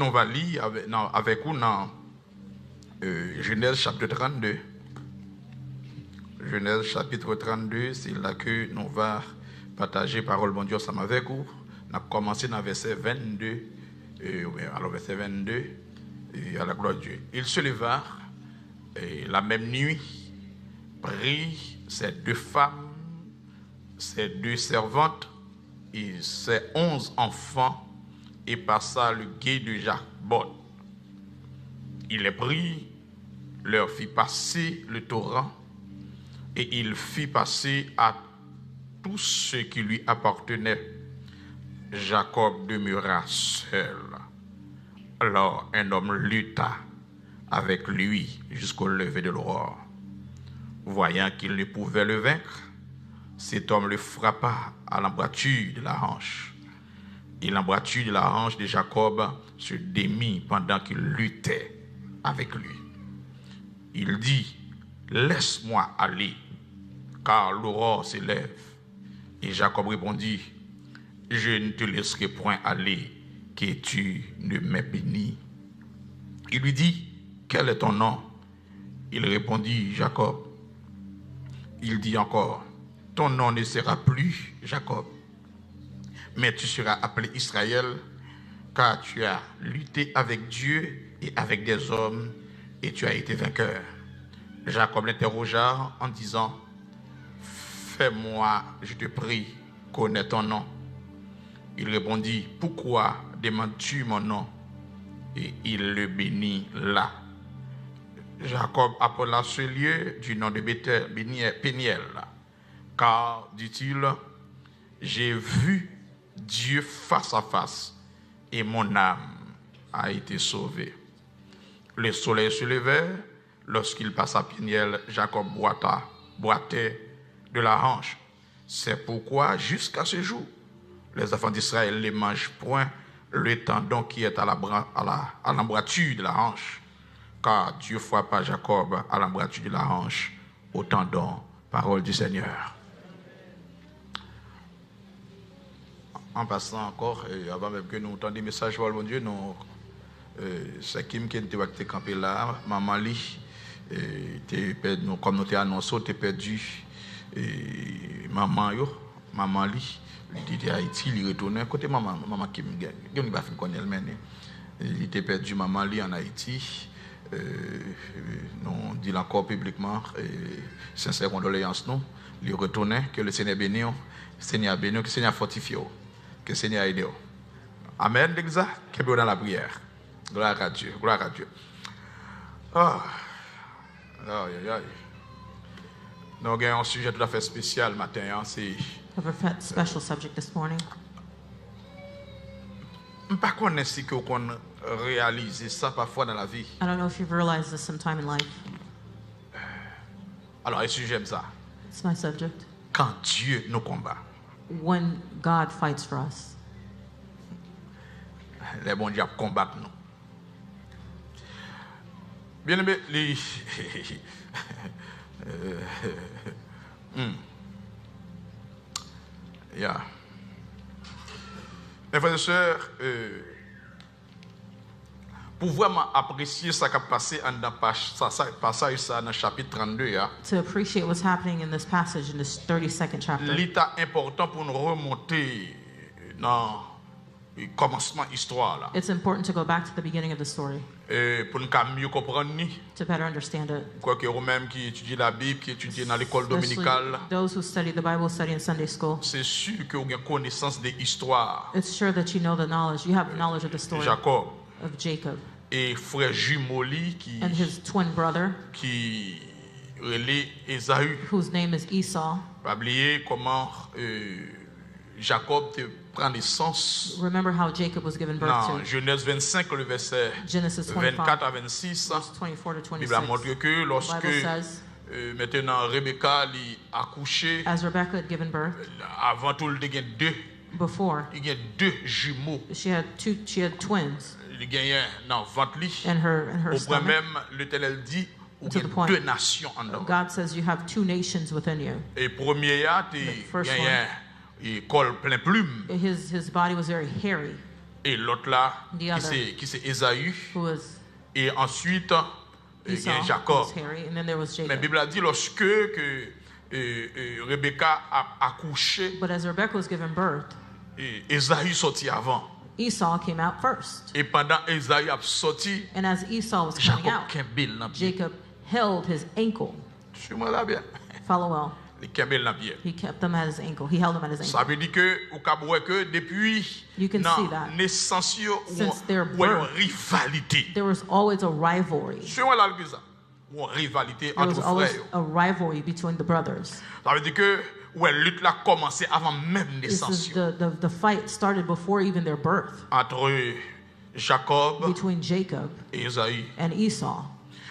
On va lire avec vous dans Genèse chapitre 32. Genèse chapitre 32, c'est là que nous va partager parole bon Dieu ensemble avec vous. On a commencé dans verset 22. Alors verset 22, à la gloire de Dieu. Il se leva la même nuit, prit ses 2 femmes, ses 2 servantes et ses 11 enfants et passa le gué de Jacob. Il les prit, leur fit passer le torrent et il fit passer à tout ce qui lui appartenait. Jacob demeura seul. Alors un homme lutta avec lui jusqu'au lever de l'aurore. Voyant qu'il ne pouvait le vaincre, cet homme le frappa à l'embrâture de la hanche. Et l'embrâture de la hanche de Jacob se démit pendant qu'il luttait avec lui. Il dit, « Laisse-moi aller, car l'aurore s'élève. » Et Jacob répondit, « Je ne te laisserai point aller, que tu ne m'aies béni. » Il lui dit, « Quel est ton nom ?» Il répondit, « Jacob. » Il dit encore, « Ton nom ne sera plus Jacob, mais tu seras appelé Israël, car tu as lutté avec Dieu et avec des hommes, et tu as été vainqueur. » Jacob l'interrogea en disant, « Fais-moi, je te prie, connais ton nom. » Il répondit, « Pourquoi demandes-tu mon nom ?» Et il le bénit là. Jacob appela ce lieu du nom de Péniel, car, dit-il, j'ai vu Dieu face à face et mon âme a été sauvée. Le soleil se levait, lorsqu'il passa Péniel, Jacob boitait de la hanche. C'est pourquoi, jusqu'à ce jour, les enfants d'Israël ne mangent point le tendon qui est à l'embrâture de la hanche, car Dieu frappa Jacob à l'embrâture de la hanche au tendon. Parole du Seigneur. En passant encore, avant même que nous entendions des messages pour mon Dieu, nous, c'est Kim qui était campé là, maman Li, comme nous t'avons annoncé, tu as perdu maman Li, il était à Haïti, il retournait côté maman Kim, il ne va pas connaître il était perdu maman Li en Haïti. Nous disons encore publiquement, sincère condoléances nous, il retournait, que le Seigneur bénisse, que le Seigneur fortifie, que le Seigneur aide. Amen, l'exa, que dans la prière. Gloire à Dieu, gloire à Dieu. Nous avons un sujet tout à fait spécial matin, c'est... I have a special subject this morning. Je ne sais pas si vous réalisez ça parfois dans la vie. I don't know if you've realized this sometime in life. Alors, le sujet, j'aime ça. It's my subject. Quand Dieu nous combat. When God fights for us. Les bons diables combattent nous. Bien aimé, Yeah. Mes frères et sœurs, pour vraiment apprécier ce qui a passé dans passage dans le chapitre 32, To appreciate what's happening in this passage, in this 32nd chapter, l'état important pour nous remonter dans le commencement de l'histoire là. it's important to go back to the beginning of the story Pour nous mieux comprendre, to better understand it. quoi que vous-même qui étudiez la Bible, qui étudiez dans l'école Especially dominicale, those who study the Bible, study in Sunday school. c'est sûr que vous avez connaissance de l'histoire. It's sure that you know the knowledge. You have knowledge of the story Jacob of Jacob et frère jumeau qui and his twin brother, relait Ésaü. whose name is Esau. Pas oublier comment Jacob prend naissance Remember how Jacob was given birth dans to. Genèse 25, le verset Genesis 25, 24 à 26. verse 24 to La Bible 26. montre que lorsque The Bible says, maintenant Rebecca a accouché, as Rebecca had given birth, avant tout il y a before deux jumeaux. she had twins Il y a dans le ventre. in her Au point stomach. même, l'Éternel dit il y To the a point. 2 nations en dedans. God says you have 2 nations within you. Et premier, il first y a un col plein plume. His body was very hairy. Et l'autre là, The other. qui c'est Ésaü. who was Et ensuite, il y Esau, a who Jacob. was Harry, and then there was Mais la Jacob. Bible a dit lorsque que, Rebecca a accouché, But as Rebekah was given birth, Ésaü sorti avant. Esau came out first. Et pendant Ésaü a sorti, And as Esau was coming Jacob out, Kembel dans pied. Jacob held his ankle. Suis-moi là bien. Follow well. Les Kembel dans pied. He kept them at his ankle. He held them at his Ça ankle. veut dire que au Cap que depuis You can see that. naissance Since their ou une birth. rivalité. There was always a rivalry. Suis-moi là l'église. Une rivalité There was entre always frères. a rivalry between the brothers. Ça veut dire que ouais, lutte là commencé avant même This naissance is the fight started before even their birth entre Jacob between Jacob et Ésaü. and Esau.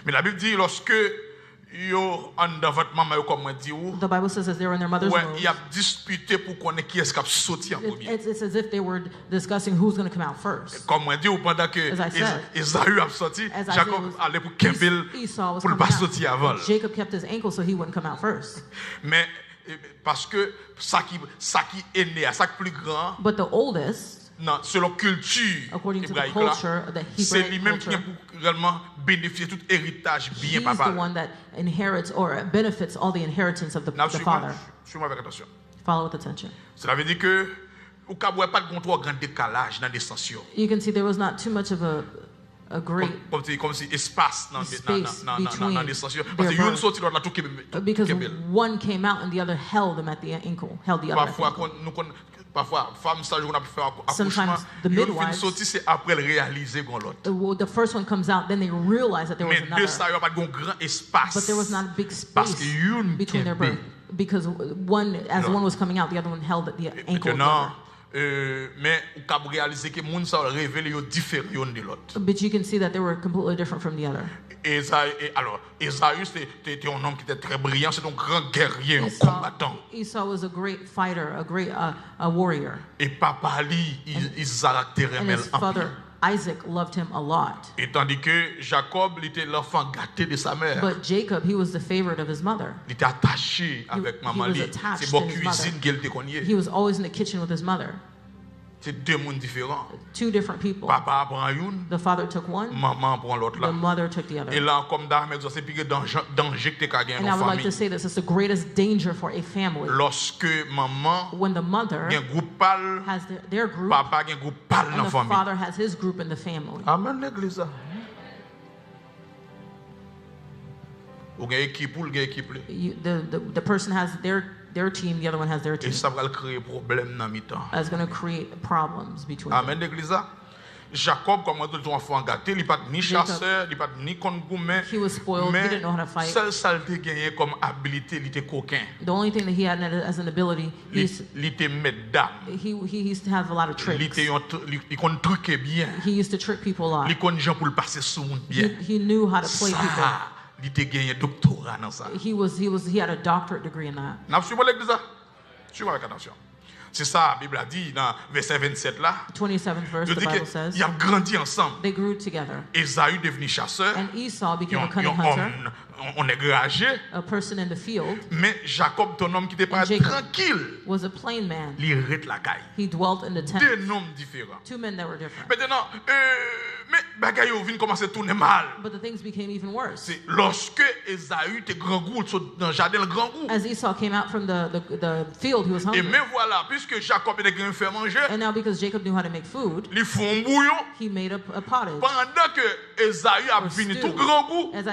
Mais la Bible dit lorsque yo en dans votre maman yo comme dit ou The Bible says as they were in their mother's ouais, womb, il y a disputé pour connaître qui est-ce qui a sorti en premier. it's as if they were discussing who's going to come out first. Comme on dit ou pendant que As I said, Ésaü a sorti, As I Jacob said, it was- allait pour Kembel Esau was pour le coming pas sortir avant. out. Jacob kept his ankle so he wouldn't come out first. Mais parce que ça qui est né, ça qui est plus grand, But the oldest, non, selon culture according to the hébraïque là, culture, the c'est Hebraic lui-même qui culture, a pour réellement bénéficier tout héritage bien he's papa. the one that inherits or benefits all the inheritance of the father. Suis-moi avec attention. Follow with attention. Cela veut dire que ou pas de trop grand décalage dans les sens. You can see there was not too much of a great, Comme si espace dans Space between les sens. their Parce que une birth. sorti l'autre là tout because Kembel. one came out and the other held him at the ankle, held the other at the Parfois, ankle. parfois, femme sage, on a pu faire accouchement. Sometimes the Une fin midwives- sorti, c'est après le réaliser qu'on l'autre. The first one comes out, then they realize that there was Mais deux another. ça, il n'y a pas de grand espace. But there was not a big Parce space que une between their Kembel. birth. Because one, as Non. one was coming out, the other one held the ankle of the Maintenant, other. mais on peut réaliser que moun ça révélé yo différent yon de l'autre. But you can see that they were completely different from the other. Alors, Ésaü, c'était un homme qui était très brillant, c'est un grand guerrier, un combattant. Esau was a great fighter, a great a warrior. Et papa lui, Isaac te And remel his en father, Isaac, loved him a lot. Et tandis que Jacob, il était l'enfant gâté de sa mère. But Jacob, he was the favorite of his mother. Il était attaché avec he maman. was lui. attached C'est bon to his cuisine mother. qu'elle te connaît. He was always in the kitchen with his mother. C'est deux mondes différents. Two different people. Papa prend une, The father took one, maman prend l'autre the là. mother took the other. Et là, comme d'armes, c'est plus danger que tu as gagné And I dans would la like to famille. say this, it's the greatest danger for a family. Lorsque maman When the a mother un groupe pâle, has their group papa a un groupe pâle dans and la the famille. father has his group in the family. Amen l'église. Ou une équipe ou une équipe. The person has their team, the other one has their Et team. ça va créer problème dans mi-temps. That's going to create problems between them. Amen l'église. Jacob, comme on dit, un enfant gâté, il n'est pas ni Jacob, chasseur, il n'est pas ni contre-gourmet. he was spoiled, he didn't know how to fight. Seul saleté gagné comme habilité, il était coquin. The only thing that he had as an ability, Il était maître d'âme. he used to have a lot of Il tricks. était il truquer bien. He used to trick people a lot. Il connaît gens pour le passer sous monde bien. He knew how to play people. Ça, il était gagné doctorat dans ça. He had a doctorate degree in that. N'a suivez l'église là. Suivez avec attention. C'est ça, la Bible a dit dans verset 27 là. 27th verse, Il the dit Bible says, qu'ils ont grandi ensemble. they grew together. Ésaü devenu chasseur. And Esau became a Yon cunning hunter, on est âgé. a person in the field, Mais Jacob, ton homme qui était pas And Jacob tranquille, was a plain man. il rete la caille. He dwelt in the tent. Deux noms différents. Two men that were different. Maintenant, mais bagaille vient commencer à tourner mal. But the things became even worse. C'est lorsque Ésaü était grand goût, dans le jardin le grand goût. As Esau came out from the field, he was Et hungry. mais voilà, puisque Jacob était grand fait manger, And now because Jacob knew how to make food, il font un bouillon. he made a pottage. Pendant que Ésaü a or fini stew. tout grand goût, As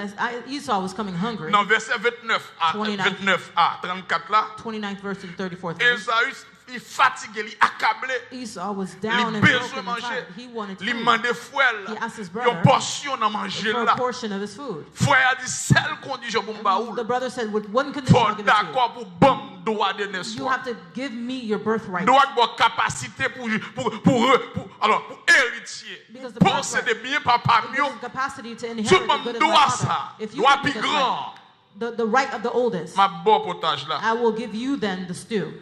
Esau was coming hungry, dans verset 29 à 29 34 là, 29th verse to the 34th verse, Ésaü il fatigué, il accablé. Esau was Il down and besoin broken and manger. tired. He wanted Il food demandait frère, He asked his une brother portion à manger for a là. portion of his food. Frère a dit, seule condition pour me The brother said, with one condition, faut I'll give it to you. d'accord pour bon droit de You naissance. have to give me your birthright. Droit de capacité pour héritier. Because the Posséder bien papa It mieux. gives the capacity to Tout inherit le the monde good of my doit father. ça. If you Doit give me plus this grand. right, the right of the oldest, Ma bon potage là. I will give you then the stew.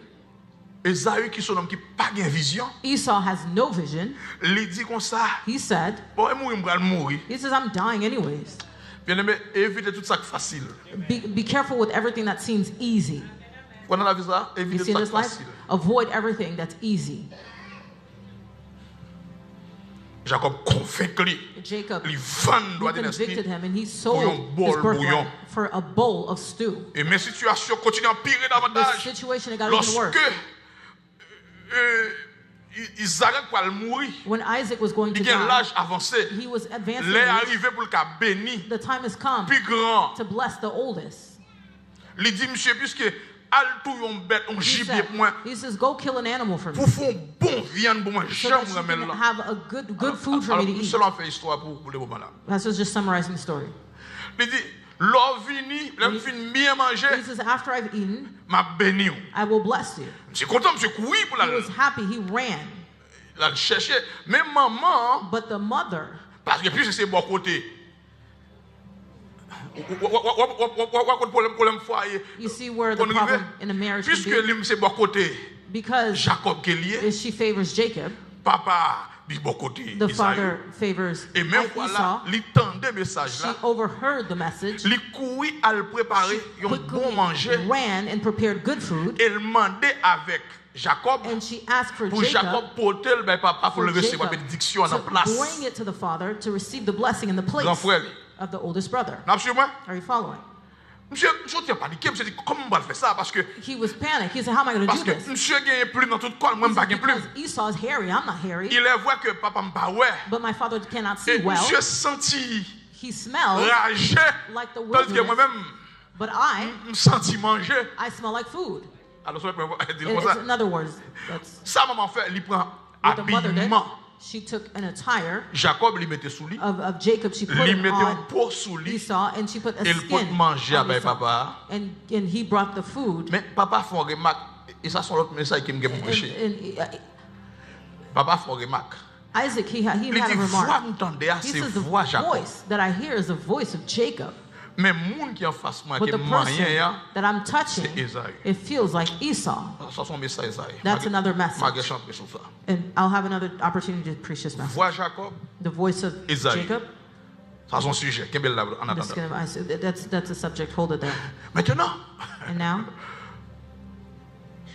Ésaü qui son homme qui pas de vision. Esau has no vision. Il dit comme ça. He said, Bon, il mourir. he says, I'm dying anyways. Bien aimé, évitez tout ça qui est facile. Be careful with everything that seems easy. Vous avez vu ça? You Évitez see tout ça this qui est life? facile. Avoid everything that's easy. Jacob convaincu lui. Jacob, Il vend he droit de convicted l'esprit. him and he un sold bol his birthright bouillon. for a bowl of stew. Et mes situations continuent à empirer The davantage. situation got even Lorsque worse. Isaac va mourir, When Isaac was going to il y a die, l'âge avancé. he was advancing. L'est in age. arrivé pour le cas béni, The time has come plus grand. to bless the oldest. Il dit, monsieur, puisque al tout yon bête, on gibier pour moi, He says, go kill an animal for me pour faire bon viande pour moi, so j'aime that you remettre can là. have a good food for Alors, me to eat. seulement fait histoire pour le moment là. Pastor's just summarizing the story. Il dit, l'or vini, l'homme fin bien manger, He says, after I've eaten, m'a béni. I will bless you. Je suis content, monsieur, oui, pour He was happy. He ran. la chercher. Mais maman, But the mother, parce que plus c'est bon côté. Problème foyer. you see where the problem in a marriage Puisque can be. lui c'est bon côté. Because Jacob qui est lié, she favors Jacob, papa dit bon côté. the Isaïe. father favors Et même Esau. voilà, il tendait message She là. overheard the message. Il courit à le préparer, She un bon quickly manger. ran and prepared good food. Et il demandait avec Jacob And she asked for pour Jacob, Jacob porter le papa pour for le recevoir Jacob bénédiction en to place. bring it to the father to receive the blessing in the place Grand frère. of the oldest brother. N'a pas moi? Are you following? Monsieur, je ne paniqué, monsieur dit comment on va faire ça parce que He was panicked. He said, how am I going to do this? monsieur gagne plus dans toute quoi, moi He je pas said, gagne plus. because Esau is hairy. I'm not hairy. Il est vrai que papa me pas ouais. But my father cannot see Et well. monsieur senti He smells ragé like the tandis que wilderness. moi-même But I me senti manger. smell like food. Alors ça peut dire In, comme ça. in other words, that's Ça maman fait, il prend what the mother did. habillement. She took an attire Jacob lui mettait sous lui. of Jacob. She put Il it mettait un on pot sous lui. Esau, and she put a Il peut skin manger on avec Esau. papa. And he brought the food. Mais papa fait une remarque. Et ça c'est l'autre message qui me And, prêcher. and Papa fait une remarque. Isaac, he Il had dit, a voix remark. m'entendez, He c'est says, the voix Jacob. voice that I hear is the voice of Jacob. Mais moun qui en face moi But qui the est person moyen, that I'm touching, c'est Esaü. it feels like Esau. Ça son message Esaü. That's another message. Malgré chanter sur ça. And I'll have another opportunity to preach this message. Voix Jacob, The voice of Esaü. Jacob. ça son sujet. Qu'est-ce là en I'm just attendant. that's a subject. Hold it there. Maintenant, And now,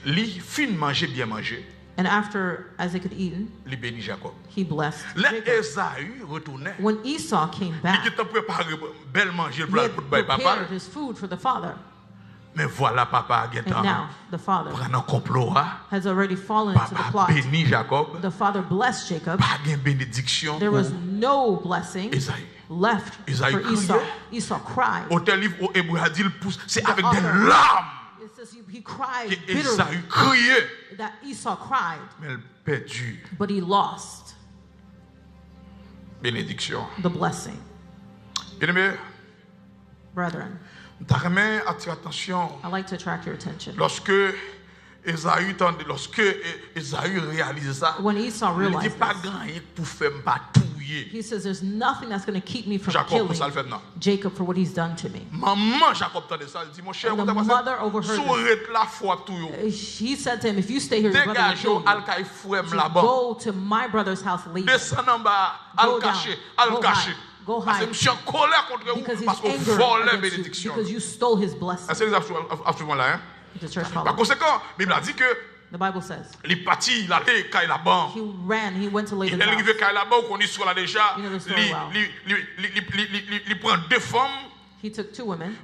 li fin manger bien manger, and after Isaac had eaten, li béni Jacob. he blessed Le Jacob. Esaü retournait. When Esau came Il back, qui t'a préparé belle manger he pour had pour papa. prepared his food for the father. Mais voilà papa And now the father prend un complot. has already fallen into the Papa plot. béni Jacob. The father blessed Jacob. Pas de bénédiction. There was no blessing Esaü. left Esaü for Esau. criait. Esau cried. Autel livre au Hébreu a dit il pousse, c'est The avec des author- larmes It says he cried que bitterly. Esaü criait. That Esau cried, Mais il perdu but he lost bénédiction. the blessing. Bien-aimé, Brethren, t'as attirer attention I'd like to attract your attention. lorsque Esaü réalise ça. When Esau Il dit realized pas this, gagner pour faire m'patouiller. he says, there's nothing that's going to keep me from Jacob, pour ça le killing fait non. Jacob for what he's done to me. Maman Jacob t'a dit ça, il dit mon cher, And vous the t'as mother passé overheard sourette la foi tout yo. He said to him, if you stay here, your brother will Dégage kill al you. kay frère So là-bas. go to my brother's house later. Descend en bas, Go al down. caché, al Go caché. hide. Go Parce que hide. monsieur en colère contre vous Because he's parce qu'on angry vole la against you, bénédiction. because you stole his blessing. C'est absolument là. Hein? The church Par followed. conséquent, la Bible a dit que The Bible says les partis, il allait kay là-bas. he ran, he went to Il Laban's est house. arrivé kay là-bas, qu'on y soit là déjà. You know the story well. Il prend deux femmes. He took two women,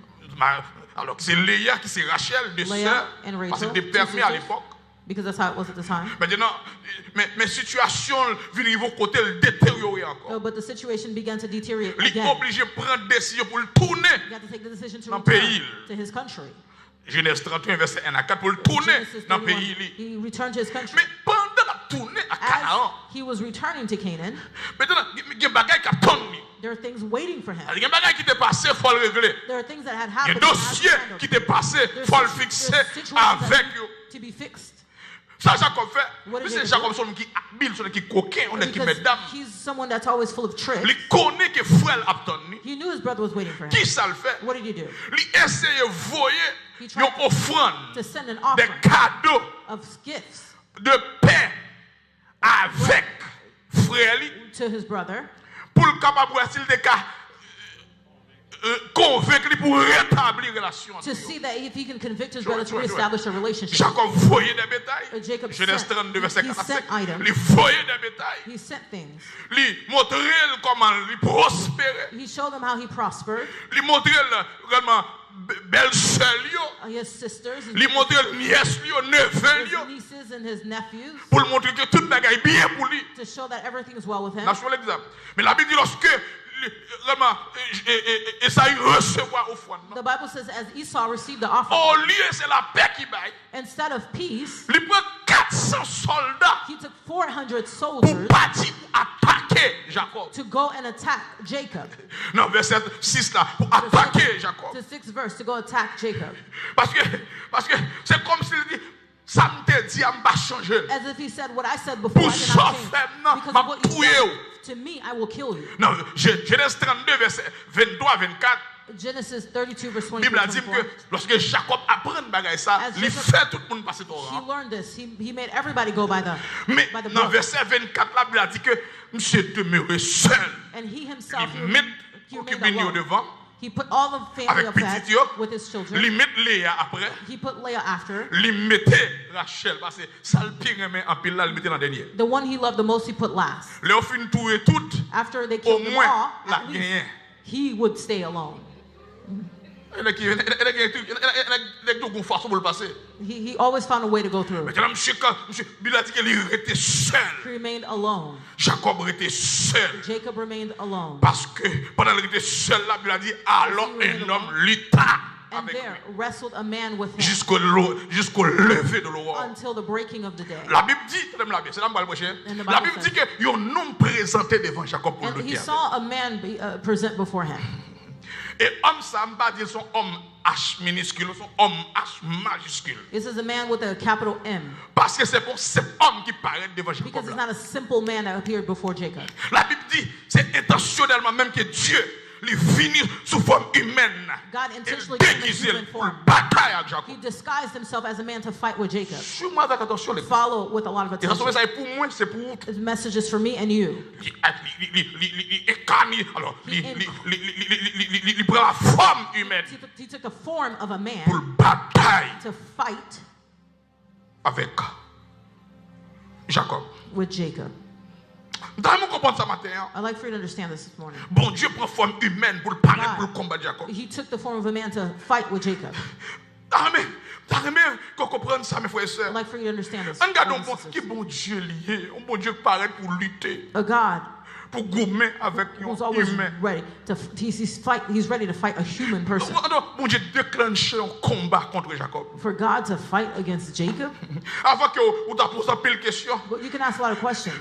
Alors c'est Léa qui c'est Rachel, deux Leah sœurs. and Parce que Rachel, c'était two permis à sisters, l'époque. because that's how it was at the time. Maintenant, mes situations viennent au côté le détériorer encore. But the situation began to deteriorate Il est again. obligé de prendre des décisions pour le tourner. He had to take the decision to Dans le return pays. to his country. Genèse 31, verset 1 à 4, pour le tourner Genesis dans le 31, pays. he returned to his country. Mais pendant la tournée à As Canaan, he was returning to Canaan, maintenant, il y a des bagages qui attendent. there are things waiting for him. Il y a des bagages qui t'est passé, il faut le régler. There are things that had Il y a happened un that had dossier to be handled. qui t'est passé, il There's faut le situ- fixer there's situations that avec need eux. to be fixed. Ça, Jacob fait. What did Mais c'est Jacob Jacob qui habile, celui qui coquin, on est qui Because mesdames. he's someone that's always full of tricks. Il connaît que frère attend. He knew his brother was waiting for him. Qui ça le fait? What did he do? Il essaie de voyer He une tried offrande, To send an des offering cadeaux of gifts de paix avec frère to his brother pour le capable s'il des cas convaincre pour rétablir la relation. To see that if he can convict his brother to reestablish a relationship. Jacob voyait des bétails. Jacob Genèse 32, verset he 45. sent items. Il voyait des bétails. He sent things. Il montrait comment il prospérait. He showed them how he prospered. Il montrait vraiment belle-sœur. His sisters, Il montrait nièce, neveu. his nieces and his nephews. Pour montrer que tout le bagage est bien pour lui. To show that everything is well with him. Mais la Bible dit lorsque vraiment Esaïe recevoir offrande. The Bible says as Esau received the offering, Au lieu c'est la paix qui baille. instead of peace, Il prend 400 soldats he took 400 pour soldiers partir pour attaquer Jacob. to go and attack Jacob. Non, verset 6 là, pour attaquer Jacob. The 6th verse, to go attack Jacob. Parce que c'est comme s'il dit, ça me dit, je ne vais pas changer. As if he said, what I said before, I Pour did not change. sauver, non, Because m'a of what you tué. said to me, I will kill you. Non, Genèse 32, verset 23-24. Genesis 32, verse La Bible a dit 23. que lorsque Jacob apprend bagaille ça, As il Jacob- fait tout le monde passer au He rang. learned this. He made everybody go by the Mais dans book. verset 24, la Bible a dit que monsieur demeurait seul. And he himself, Il met he Kokibini remained au alone. devant, He put all the family avec of that petit yo, with his children. il met Léa après, He put Leah after. il mettait Rachel, parce que ça le pire en pile là, il mettait dans le dernier. The one he loved the most, he put last. Léa fin tout et tout, After they au killed them moins all, la at least gagne. he would stay alone. Elle a tout façon pour le passer. He always found a way to go through. Maintenant, monsieur Bill a dit qu'il était seul. He remained alone. Jacob était seul. Jacob remained alone. Parce que pendant qu'il était seul, la Bible a dit alors un homme lutta And avec there lui wrestled a man with him jusqu'au lever de l'aurore. until the breaking of the day. La Bible dit, c'est là And the la Bible Bible dit que un homme présenté devant Jacob pour And he lutter. saw a man present before him. Et homme, ça ne pas dire son homme H minuscule, son homme H majuscule. This is a man with a capital M. Parce que c'est pour cet homme qui paraît devant Because Jacob. it's là. not a simple man that appeared before Jacob. La Bible dit, c'est intentionnellement même que Dieu lui finit sous forme humaine. God Et intentionally came in déguisé human pour form. bataille avec He Jacob. disguised himself as a man to fight with Jacob. Suis-moi avec attention. Les Follow with a lot of Et ça, attention. ça est pour moi, c'est pour vous. This message is for me and you. Il prend la forme humaine He took the form of a pour man bataille to fight avec Jacob. with Jacob. Vous allez comprendre ça matin. I'd like for you to understand this morning. Bon Dieu prend forme humaine pour le parler, God. pour le combattre Jacob. He took the form of a man to fight with Jacob. T'as aimé qu'on comprenne ça, mes frères et sœurs. I'd like for you to understand this. Regarde brothers un and bon, qui sisters. bon Dieu lié, un bon Dieu qui paraît pour lutter, A God pour gommer avec who's un always humain. ready to he's ready to fight a human person. Bon Dieu déclenché un combat contre Jacob. For God to fight against Jacob, Avant que vous t'as posé pile question, but you can ask a lot of questions.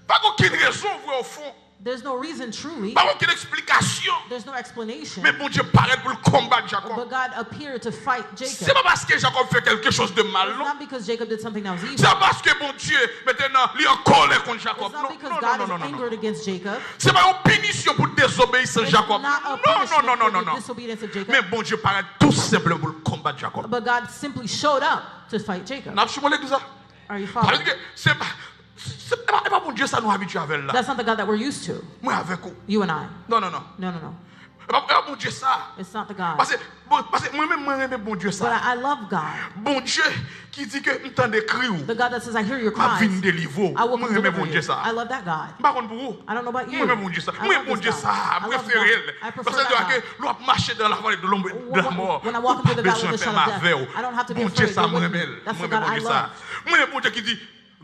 pas aucune raison vrai au fond, There's no reason truly. pas aucune explication. There's no explanation. Mais bon Dieu paraît pour le combattre Jacob. But God appeared to fight C'est Jacob. pas parce que Jacob fait quelque chose de mal, It's non. not because Jacob did something that was evil. C'est pas parce que bon Dieu maintenant il est en colère contre Jacob. It's not Non, because non, God non, is non, non, non. angered against Jacob. C'est pas une punition pour désobéissance It's Jacob. not a Non, punishment non, non, non, for non. the disobedience of Jacob. Mais bon Dieu paraît tout simplement pour le combattre Jacob. But God simply showed up to fight Jacob. N'a pas l'église ça. Are you Ça veut following? dire que c'est pas bon Dieu ça nous habitue avec là. That's not the God that we're used to. Moi avec vous. You and I. Non, non, non. No, no, no. C'est pas bon Dieu ça. It's not the God. Parce que moi-même, moi j'aime bon Dieu But ça. I love God. Bon Dieu qui dit que m'entend des cris ou The God that says, I hear your m'a cries. vinn délivrer. I will Moi come j'aime deliver bon you. Dieu ça. I love that God. Par contre pour vous. I don't know about you. Moi j'aime bon Dieu ça. I Moi love bon this Dieu God. ça. I love Préféré. God. I Parce prefer que that God. l'on marcher dans la vallée de l'ombre de la mort. When I walk into the Pas valley of the besoin shadow of faire death, I don't have to be Bon Dieu afraid. ça You're moi with me. j'aime. That's Moi the God bon I Dieu ça. love. Moi bon Dieu qui dit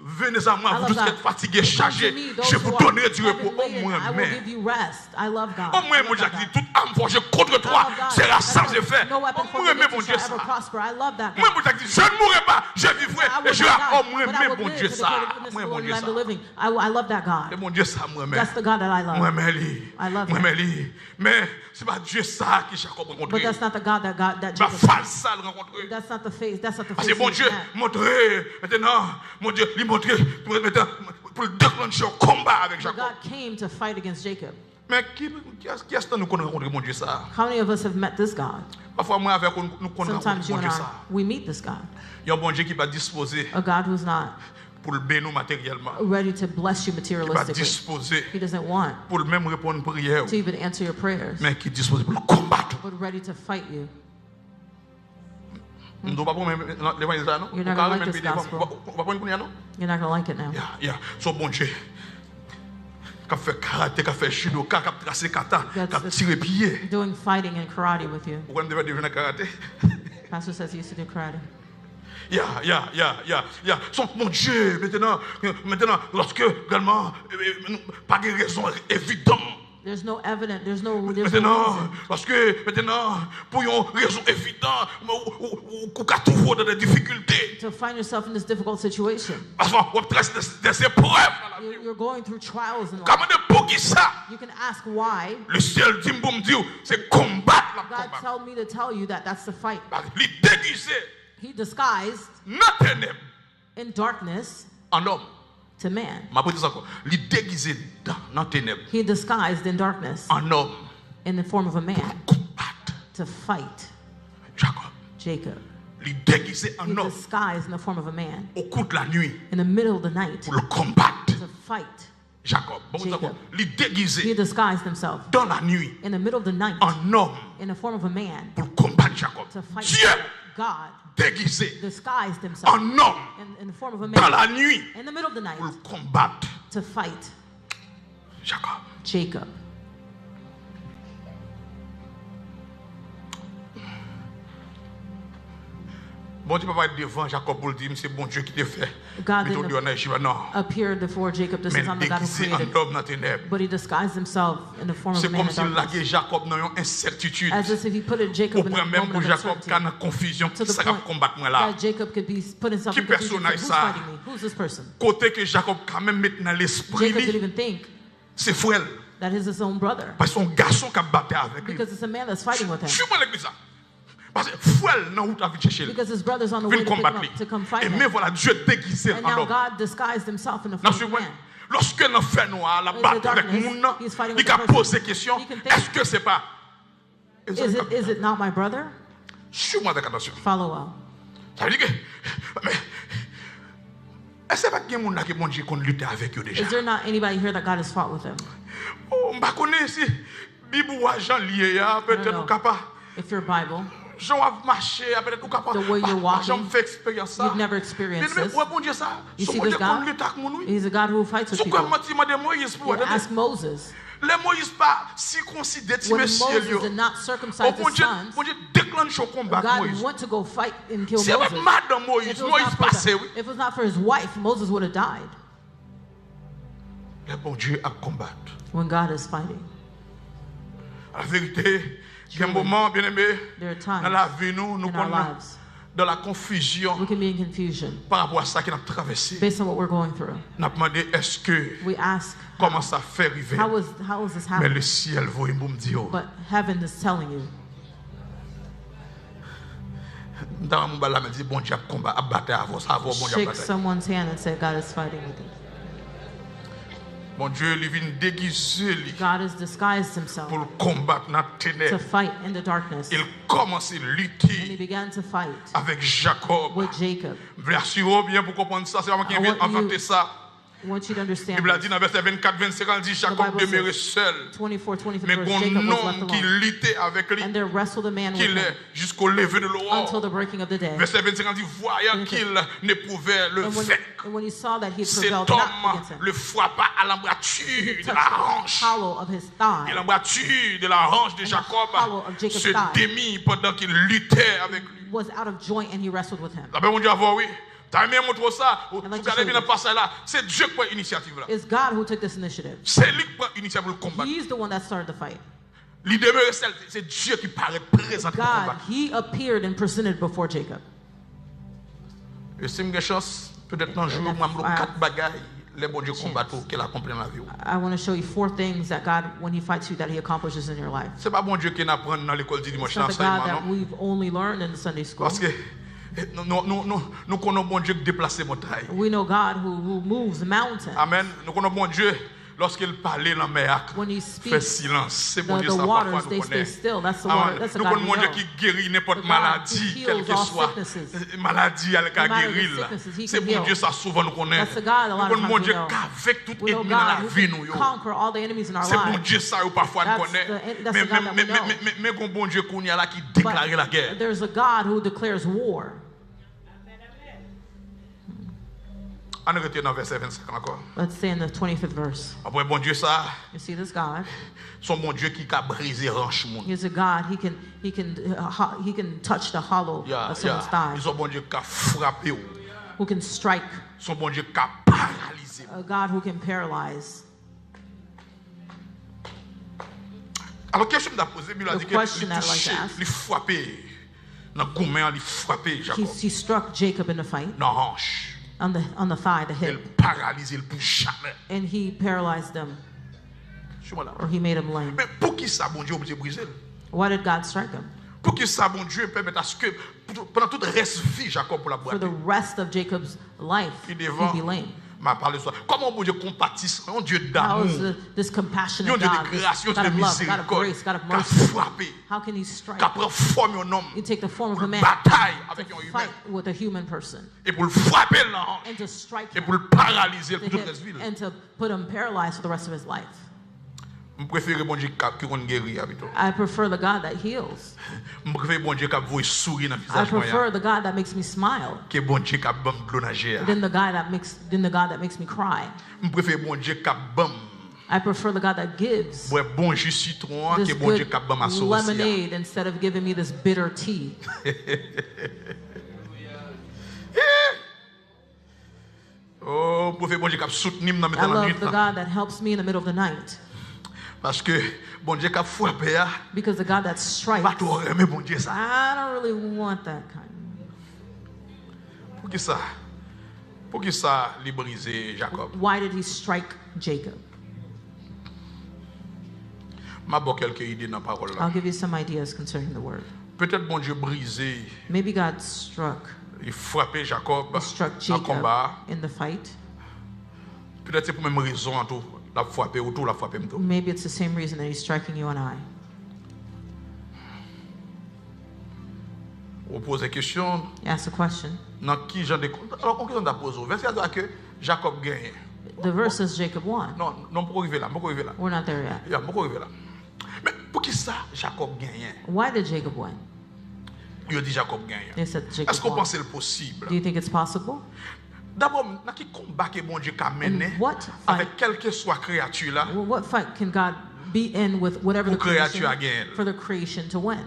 venez à moi, I vous love tous qui God. êtes fatigués, Come to chargés, me, those je who vous are donnerai du repos. heavy Au laden, moins, I will mais. give you rest. I love God. Au moins, I mon love Dieu that qui dit God. toute âme forgée contre toi I love God. sera That's sans why effet. no weapon Au formed moins, mais against bon you Dieu shall ever ça. prosper. I love that Moi, God. mon Dieu qui dit je ne mourrai pas, je vivrai. I Et will je not dirai, die, oh, moi, but I mais will bon live Dieu to ça. declare the goodness of Moi, the bon Lord Dieu and ça. the living. I love that God. Et mon Dieu ça, moi-même. That's the God that I love. Moi-même, I love moi him. même, mais c'est pas Dieu ça qui Jacob But rencontré. that's not the God that Ma Jacob. face ça le rencontré. That's not the face. That's not the Parce face. que bon he's Dieu at. montrer maintenant, mon Dieu, lui montrer maintenant pour déclencher un combat avec But Jacob. God came to fight against Jacob. Mais qui est-ce que nous connaissons rencontré mon Dieu ça? How many of us have met this God? Parfois moi avec nous connaissons Sometimes you mon and Dieu I, ça. we meet this God. Il y a un bon Dieu qui va disposer A God who's not pour le bénir matériellement. ready to bless you Il va materialistically. disposer He doesn't want pour le même répondre à prière, to even answer your prayers, mais qui dispose pour le combattre. but ready to fight you. Nous ne pas prendre l'évangile ça, non? You're not On gonna va like this gospel. prendre pour non? You're not going to like it now. Yeah. So bon Dieu, qui fait karaté, qui fait judo, qui a tracé kata, qui a tiré pied. Doing fighting and karate with you. Pourquoi on devait devenir karaté? Pastor says he used to do karate. Yeah. So, mon Dieu, maintenant, lorsque également, pas de raison évidente. There's no evidence. There's no Maintenant, reason. parce que maintenant, pour une raison évidente, ou qu'à trouver dans des difficultés. To find yourself in this difficult situation. Parce qu'on trace des épreuves dans la vie. You're going through trials in life. Comment pour qui ça? You can ask why. Le ciel dit pour me dire, c'est combattre la God combat. told me to tell you that that's the fight. Il déguisé He disguised dans ténèbres in darkness en homme. to man. Ma prédit ça encore. Il déguisé dans ténèbres He disguised in darkness en homme. in the form of a man Combattre to fight Jacob. Jacob. Il déguisé en He homme disguised in the form of a man au cours de la nuit in the middle of the night pour le combattre. to fight. Jacob. Bon, Jacob. il He déguisé disguised himself dans la nuit in the middle of the night en homme in the form of a man pour combattre Jacob. to fight Dieu God. déguisé Disguised himself en homme in the form of a dans la man nuit in the middle of the night pour combattre to fight Jacob. Jacob. Bon Dieu, pas être devant Jacob pour le dire, c'est bon Dieu qui t'a fait. God Mais ton didn't Dieu en Égypte, non. appeared before Jacob. This Mais is not the God who déguisé en created. homme dans les ténèbres. But he disguised himself in the form of a C'est man comme in s'il darkness. laguait Jacob dans une incertitude. As if he put Jacob Au in a point même moment pour of Jacob uncertainty. qui a une confusion, To the ça va point combattre moi là. that Jacob could be put himself Qui in confusion. personnage Who's ça? fighting me? Who's this person? Côté que Jacob quand même met dans l'esprit, Jacob could lui, even think c'est frère. that he's his own brother Parce que son garçon qui a battu avec lui. because it's a man that's fighting with him. Suis-moi l'église ça. Parce que frère dans route avec chercher. Because his brother's on the Vient way to pick him combattre up to come fight lui. Et him. mais voilà, Dieu déguisé And en now homme. God disguised himself in the Non, form c'est of vrai. man. Lorsque l'enfer noir la In bat the avec darkness, moun, he's fighting il with a the person. posé question, He can think, est-ce que c'est pas Is it not my brother? Suis-moi avec attention. Follow well. Ça veut dire que mais est-ce que pas qu'il y a moun là qui bon Dieu qu'on lutte avec eux déjà? Is there not anybody here that God has fought with him? Oh, on va connaître si Bible ou Jean lié ya, peut-être know. ou capable. If your Bible, Jean a marché, peut-être ou capable. The way you're walking, Jean fait expérience ça. you've never experienced Mais this. pourquoi bon Dieu ça? You Son see bon this Dieu qu'on God? lutte avec moun. He's a God who fights with people. Pourquoi moi de Moïse pour You ask Moses. les Moïse pas circoncidé ti When monsieur Moses did yo. not Oh circumcise bon his Dieu, sons, bon Dieu déclenche au combat God Moïse. went to go fight and kill C'est Moses. avec madame Moïse, If it was Moïse not for passé oui. if it was not for his wife, Moses would have died. Le bon Dieu a combattre. When God is fighting, La vérité, il y a un moment bien aimé there are dans la times vie nous in our connaissons lives dans la confusion we can be in confusion par rapport à ça qui a traversé. based on what we're going through. On a demandé est-ce que We ask, comment ça fait arriver? how is this Mais happening? le ciel voit me dire. But heaven is telling you. Dans mon bala me dit bon Dieu a combat a battre avant ça avant bon Dieu a Shake battre. someone's hand and say, God is fighting with you. Bon Dieu il vient déguiser lui God has disguised himself pour combattre dans to ténèbres. fight in the darkness. Il commence à And he lutter began to fight avec Jacob. with Jacob. Rassurez bien pour comprendre ça, c'est vraiment qui I vient want you- inventer ça. I want you to La understand Bible a this. dit dans verset 24-25, elle dit Jacob Bible demeurait says, seul. 24, 25 Mais verse, qu'on Jacob was homme left qui alone. luttait avec lui, And there wrestled a man with qu'il him est jusqu'au lever de until l'aurore. the breaking of the day. Verset 25, elle dit voyant qu'il ne pouvait le vaincre, And when he saw that he had cet prevailed homme not against him, le frappa à l'embrasure he de touched la the hanche. hollow of his thigh. Et l'embrasure de la hanche de Jacob hollow of Jacob's se thigh. démit pendant qu'il luttait avec lui. Was out of joint and he wrestled with him. La Bible dit avoir oui. T'as même montré ça. Vous like to regardez show bien you dans le passage là. C'est Dieu qui prend l'initiative là. It's God who took this initiative. C'est lui qui prend l'initiative pour le combattre. He's the one that started the fight. Il demeure seul. C'est Dieu qui paraît présent pour God, combattre. he appeared and presented before Jacob. Et si j'ai chance, peut-être un jour, moi, je 4 bagailles, les bons Dieu combattent qu'elle accomplit dans la vie. I want to show you 4 things that God, when he fights you, that he accomplishes in your life. C'est pas bon Dieu qui apprend dans l'école du dimanche It's not the God l'enseignement, that non? we've only learned in Sunday school. Parce que nous connaissons bon Dieu qui déplace les montagnes. We know God who moves mountains. Amen. Nous connaissons bon Dieu lorsqu'il parlait dans la mer, When he fait speaks, silence. C'est bon the Dieu, ça waters, parfois they nous stay connaît. still. That's the water. That's the Nous God connaissons we mon Dieu know. qui guérit n'importe The God maladie, who quelle heals que all soit. sicknesses. Maladie, elle a No matter the guérir là. sicknesses, he C'est can bon heal. Dieu, ça souvent nous connaît. That's the God a lot Nous of connaissons mon times we Dieu know. qu'avec tout We know ennemi dans la God vie who nous. can conquer all the enemies in our C'est bon lives. Dieu ça, parfois nous That's connaît. the God that we know. Mais un bon Dieu qu'on y a là qui déclare la guerre. But there's a God who declares war. On est dans verset 25 encore. Let's say in the 25th verse. Après bon Dieu ça, You see this God? son bon Dieu qui a brisé ranche monde. He's a God. He can touch the hollow of someone's thigh. Son bon Dieu qui a frappé ou. Who can strike? Son bon Dieu qui a paralysé. A God who can paralyze. Alors question m'a posé, il a dit que question il I'd like to touché, ask. il frappé. Dans gourmet, il frappé Jacob. He struck Jacob in the fight Dans hanche. on the thigh, the Il hip, paralysé le pour jamais. and he paralyzed them, Suis-moi là. or he made him lame. Mais pour qui ça bon Dieu obligé briser? Why did God strike him? Pour qui ça bon Dieu permet à ce que pendant toute reste vie Jacob pour la For boîte. the rest of Jacob's life, Il he'd devant be lame. m'a parlé de ça. Comment bon Dieu compatisse, un Dieu How d'amour, is this un compassionate Dieu God, de this grâce, un God Dieu of de love, God of miséricorde, grace, God of qui a mercy? frappé, How can he qui strike? a pris forme un homme, You take the form of a man bataille avec to un humain, fight with a human person et pour le frapper là, and to strike et him, pour le paralyser to pour toute hit, la ville. and to put him paralyzed for the rest of his life. Je préfère bon Dieu qui qu'on guérit avec toi. I prefer the God that heals. Je préfère bon Dieu qui voit sourire dans le I visage prefer moyen. the God that makes me smile Que bon Dieu qui bon de l'eau nager. than the God that makes me cry. Je préfère bon Dieu qui bon I prefer the God that gives boire bon jus citron this que bon Dieu good qui bon ma sauce. lemonade instead of giving me this bitter tea. Oh, je préfère bon Dieu qui soutenir dans I la nuit love the God that helps me in the middle of the night, parce que bon Dieu qui frappé because the God that pas strikes, trop aimer bon Dieu ça. I don't really want that kind. Pour qui ça? Pour qui ça li briser Jacob? Why did he strike Jacob? M'a bon quelques idées dans parole là. I'll give you some ideas concerning the word. Peut-être bon Dieu brisé, Maybe God struck il frappé Jacob en Jacob combat. in the fight. Peut-être c'est pour même raison en tout, la frappé ou tout la frappé tout. Maybe it's the same reason that he's striking you and I. On pose la question, You ask the question. dans qui j'en ai compte. Alors, on question pose. Verset à dire que Jacob gagne. The verse says Jacob won. Non, non, pour arriver là, pour arriver là. We're not there yet. Yeah, pour arriver là. Mais pour qui ça Jacob gagne? Why did Jacob win? Il dit Jacob gagne. They said Jacob Est-ce qu'on won. pense le possible? Do you think it's possible? D'abord, dans qui combat que bon Dieu a mené And what avec quelle que soit créature là, Well, what fight can God be in with whatever the Pour créature creation à gagner. for the creation to win?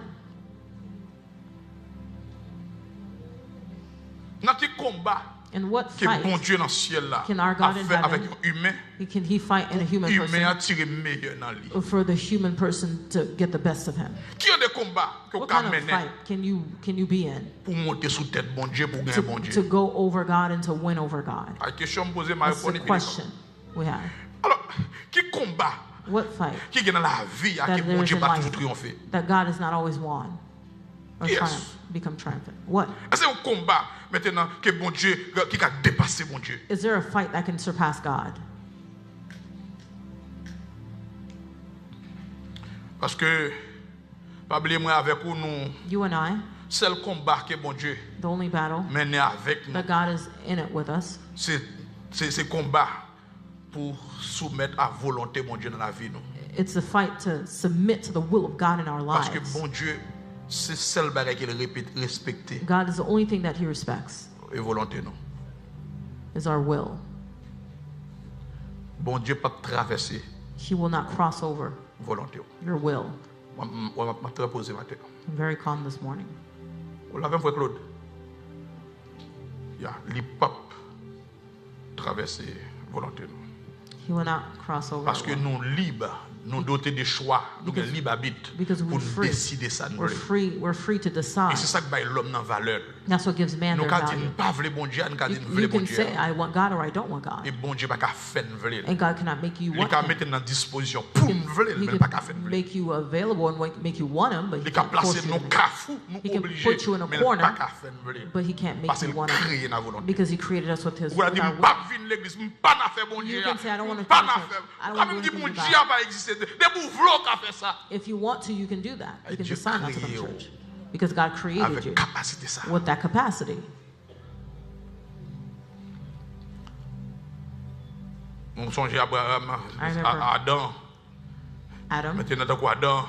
dans qui combat And what que bon fight Dieu dans le ciel là can our a God in fait avec heaven un humain, he fight in a human humain a person tiré meilleur dans lui. for the human person to get the best of him? Qui a des combats que vous What kind of mené fight can you be in pour monter sous tête bon Dieu pour gagner bon to Dieu? go over God and to win over God? La question me posée ma That's réponse the est question we have. alors, qui combat What fight qui gagne dans la vie à that que bon there is Dieu in pas life toujours triompher? that God has not always won or Yes. become triumphant? What? C'est un combat maintenant que bon Dieu qui a dépassé bon Dieu. Is there a fight that can surpass God? Parce que pas oublier moi avec vous nous You and I, c'est le combat que bon Dieu the only battle mène avec nous. that God is in it with us, C'est combat pour soumettre à volonté mon Dieu dans la vie nous. it's a fight to submit to the will of God in our Parce que lives. bon Dieu c'est seul bagage qu'il respecte God is the only thing that He respects, et volonté nous. is our will. Bon Dieu pas traverser He will not cross over volonté. your will. On va te reposer matin. I'm very calm this morning. On l'avait fait Claude. Ya, li pas traverser volonté nous. He will not cross over. Parce our que will. nous libres nous doter de choix, nous avons libre arbitre pour décider ça. We're free to decide. Et c'est ça qui met l'homme dans valeur. That's what gives man Nous their quand value. nous pas vle bon Dieu, nous quand nous You vle bon can Dieu. say, I want God or I don't want God. Et bon Dieu pas qu'à faire nous vle. And God cannot make you Il want peut him. mettre dans disposition pour nous vle, He mais pas qu'à can faire nous vle. make you available and make you want him, but Il he peut can't force placer you nous to. cafou, nous He can obligés, put you in a mais corner, pas qu'à faire nous vle. but he can't make Parce you qu'il want crée him la volonté. because he created us with his Vous avez dit, with je our ne will. pas venir l'église, je ne pas faire bon Dieu. You can say, I don't want to Pas come to church. faire. I don't Quand want même to dit, do mon anything Dieu about va exister. Des boufflots qui a fait ça. If you want to, you can do that. You can Dieu decide not to come créé to church because God created avec you capacité ça. with that capacity. On songe à Abraham, à Adam. Adam, Maintenant, dans quoi Adam,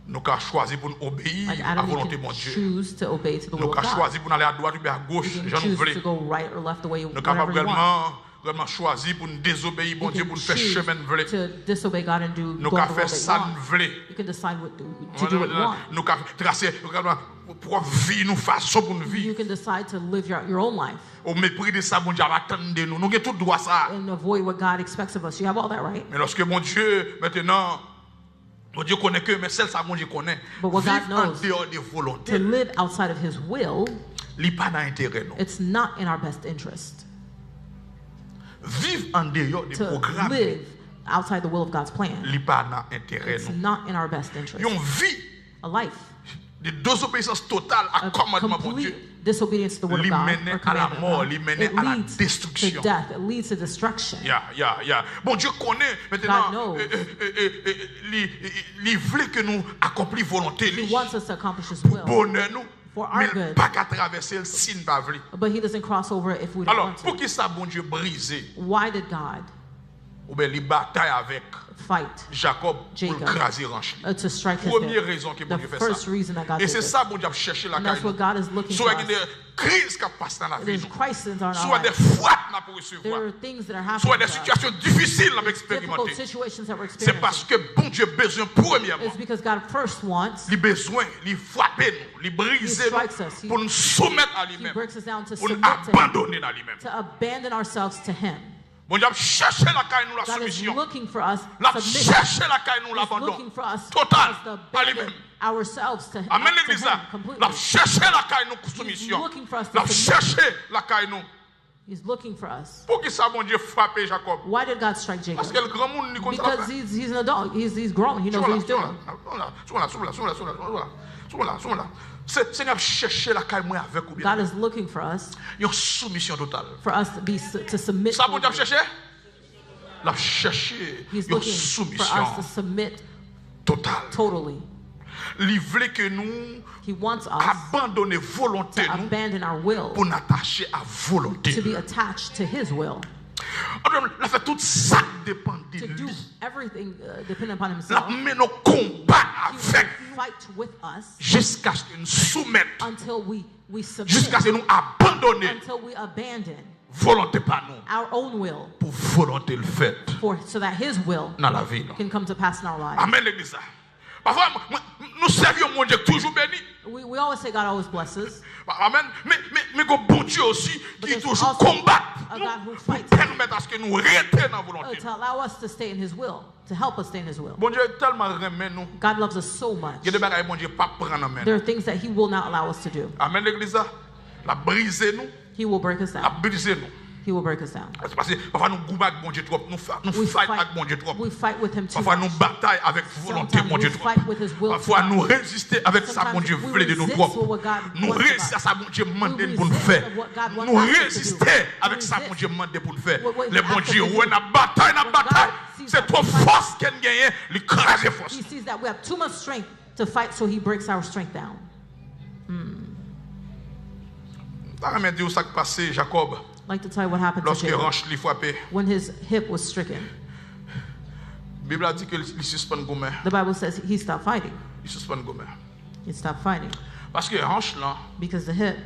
nous avons choisi pour nous obéir like à la Adam, volonté you de can mon Dieu. choose to obey to the will Nous of avons God. choisi pour nous aller à droite ou à gauche, You can j'en choose voulais. to go right or left the way Nous whatever sommes you want. vraiment choisi pour nous désobéir, bon You Dieu, can pour nous faire choose chemin de voler. to disobey God and do Nous go avons the fait road that ça, you nous want. voulons. You can decide to do what you want. Nous avons tracé pour vivre, nous façon pour nous You vivre. can decide to live your own life Au mépris de ça, bon Dieu, attendez nous. Nous avons tout droit ça. and avoid what God expects of us. You have all that right. Mais lorsque mon Dieu, maintenant, mon Dieu connaît que, mais celle ça, mon Dieu connaît. But what God Vivre en knows, dehors des To volontés, live outside of His will, il n'est pas dans l'intérêt, non. it's not in our best interest. Vivre en dehors des To programmes, live outside the will of God's plan, il n'est pas dans l'intérêt, it's non. not in our best interest. Une vie A life de désobéissance totale à of commandement, mon Dieu. complete disobedience to the will of Lui God mène or à la commandment mort, of lui God, mène it à la leads destruction. to death. It leads to destruction. Bon Dieu connaît maintenant, God knows. il veut que nous accomplissions volonté. He wants us to accomplish His will, Bonheur nous, For our mais good. pas qu'à traverser le signe pas vrai. but He doesn't cross over if we don't Alors, want pour to. qui ça, bon Dieu, brisé, Why did God ou bien il bataille avec fight Jacob pour Jacob, craser ranch. to strike his Première hip? raison que The bon Dieu fait first ça. reason that God Et did c'est it. ça, bon Dieu, a cherché la And that's caille. what God is looking Soit for il y a us. des crises qui passent dans la vie, There's crises in our soit des lives. fois qu'on a pour There recevoir, are things that are soit happening des to us. situations difficiles à Difficult expérimenter. situations that we're C'est parce experiencing. que bon Dieu besoin premièrement, It's because God first wants, il besoin, il frapper nous, il briser He strikes us. nous pour nous soumettre à He lui-même, breaks us down to pour nous submit to Him, abandonner à lui-même. to abandon ourselves to Him. Bon Dieu a cherché la caille nous la God is soumission. looking for us La submission. cherché la caille nous He's l'abandon. looking for us Total to à abandon lui-même. ourselves to Amen to l'église Him là. completely. La cherché la caille nous soumission. looking for us to La submit. cherché la caille nous. He's looking for us. Pour qui ça bon Dieu frappé Jacob? Why did God strike Parce Jacob? que le grand monde n'y compte pas. Because he's an adult. He's grown. He knows what he's doing. Seigneur cherché la caille moi avec ou bien. God is looking for us, Une soumission totale. for us to submit. Ça bon Dieu a totally. cherché? La cherché He's une looking for us to soumission submit totale. totally. Il veut que nous He wants us abandonner volonté to nous abandon our will pour nous attacher à volonté. to be attached to His will, La fait tout ça dépend de to do lui. everything dependent upon La Himself. met nos combats He will avec fight with us jusqu'à ce que nous soumettent, until we submit, jusqu'à ce que nous abandonner until we abandon volonté par nous our own will pour volonté le fait so that His will dans la vie. can come to pass in our lives. Amen l'église. Parfois nous servons mon Dieu toujours béni. We always say God always blesses, Amen. Mais bon Dieu aussi But qui there's toujours also combat a nous God who pour fights. permettre à ce que nous restions dans la volonté. to allow us to stay in His will, to help us stay in His will. Bon Dieu tellement remet nous. God loves us so much. Il y a des bagages bon Dieu pas prendre en main. There are things that He will not allow us to do. Amen l'église. La briser nous, He will break us la down. briser nous. He will break us down. C'est parce que parfois nous goûtons avec bon Dieu trop, nous fight avec bon Dieu trop. We fight with Him too Parfois nous much. bataillons avec volonté Sometimes mon Dieu we trop. fight with His will Parfois too nous much. résistons avec ça mon Dieu Sometimes voulait de we nous resist trop. what God Nous wants of résistons à us. ça mon Dieu demande We pour nous resist faire. what God wants Nous us to do. résistons avec We ça mon resist Dieu demande pour nous faire. what Le He bon asks us Dieu to do. ouais la bataille, When God sees c'est that trop we fight, force qu'elle gagne, il crase force. He sees that we have too much strength to fight, so He breaks our strength down. T'as même dit ça qui passé Jacob I'd like to tell you what happened to lorsque Jacob Ranch lui frappé. when his hip was stricken. La Bible a dit que il suspend gomme. The Bible says he stopped fighting. Il suspend gomme. He stopped fighting Parce que Ranch là, because the hip,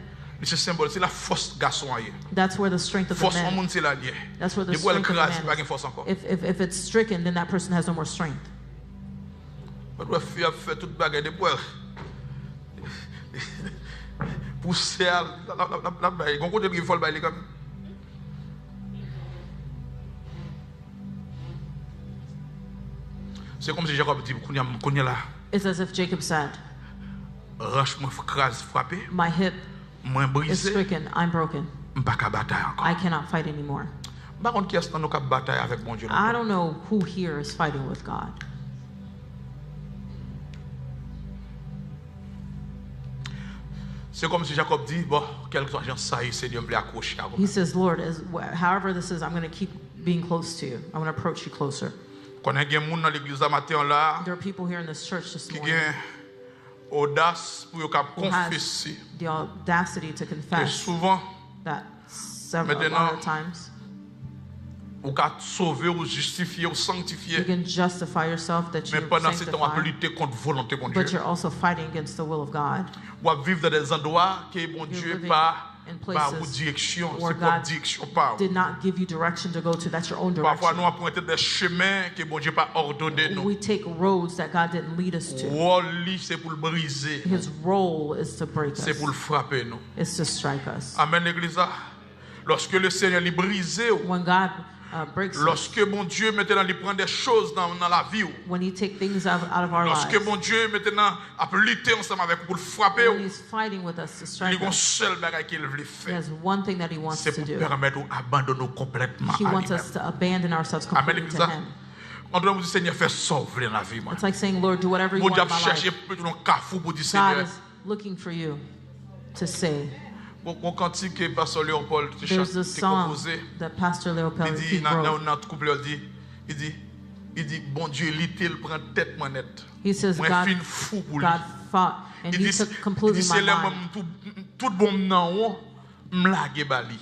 c'est symbole, c'est la force garçon aille. that's where the strength of the Force en man. monde c'est la liée. That's where the Il peut strength of écraser, the pas man de force encore. is. If it's stricken, then that person has no more strength. On doit faire toute bagarre de poil. Pousser la baille. On côté qui faut le bailler comme. C'est comme si Jacob dit, là, It's as if Jacob said, roche moi frappé, my hip moi is brisé, stricken, I'm broken. m'pas ka bataille encore. I cannot fight anymore. Par contre, qui est-ce que nous avons bataille avec mon Dieu? I don't know who here is fighting with God. C'est comme si Jacob dit, bon, quelque chose ça, Seigneur, me plaît accrocher. He says, Lord, however this is, I'm going to keep being close to you. I'm going to approach you closer. Quand il y a des gens dans l'église matin là, There are people here in this church this qui morning ont audace pour who confesser has the audacity to que confess souvent, that a lot of times ou qu'à sauver ou justifier ou you sanctifier, can justify yourself that mais you're pendant ce temps, on peut sanctified, lutter contre volonté de but Dieu. you're also fighting against the will of God. Ou à vivre dans des endroits que bon Dieu living pas in par places direction, where c'est propre God direction pas. Did not give you direction to go to. That's your own Parfois direction. nous emprunter des chemins que bon Dieu pas ordonné nous. We take roads that God didn't lead us to. Rôle c'est pour le briser, His role is to break c'est us, pour le frapper nous. is to strike us. Amen l'église. Lorsque le Seigneur les brisé, When God breaks us, lorsque mon Dieu maintenant il prend des choses dans la vie, when He takes things out of our lorsque lives, mon Dieu maintenant a lutter ensemble avec vous pour le frapper, when He's fighting with us to il strike y a un us, seul bagage qu'il veut He faire, has one thing that He wants c'est to pour do. permettre d'abandonner complètement He à wants lui-même. us to abandon ourselves Amen completely l'église. to Him. On doit dire Seigneur fais sauver dans la vie moi. It's like saying, Lord, do whatever you Mon want Dieu in my chercher life. peut-être un carrefour pour dire God Seigneur. is looking for you to say. Mon cantique que pasteur Léopold te There's a song composé. that Pastor Leopold Il dit he dans wrote. notre couple il dit bon Dieu il prend tête manette. He says Moi God, fin fou pour lui. God fought and Il He dit took completely c'est my là mind. tout bon nan haut m'laguer bali.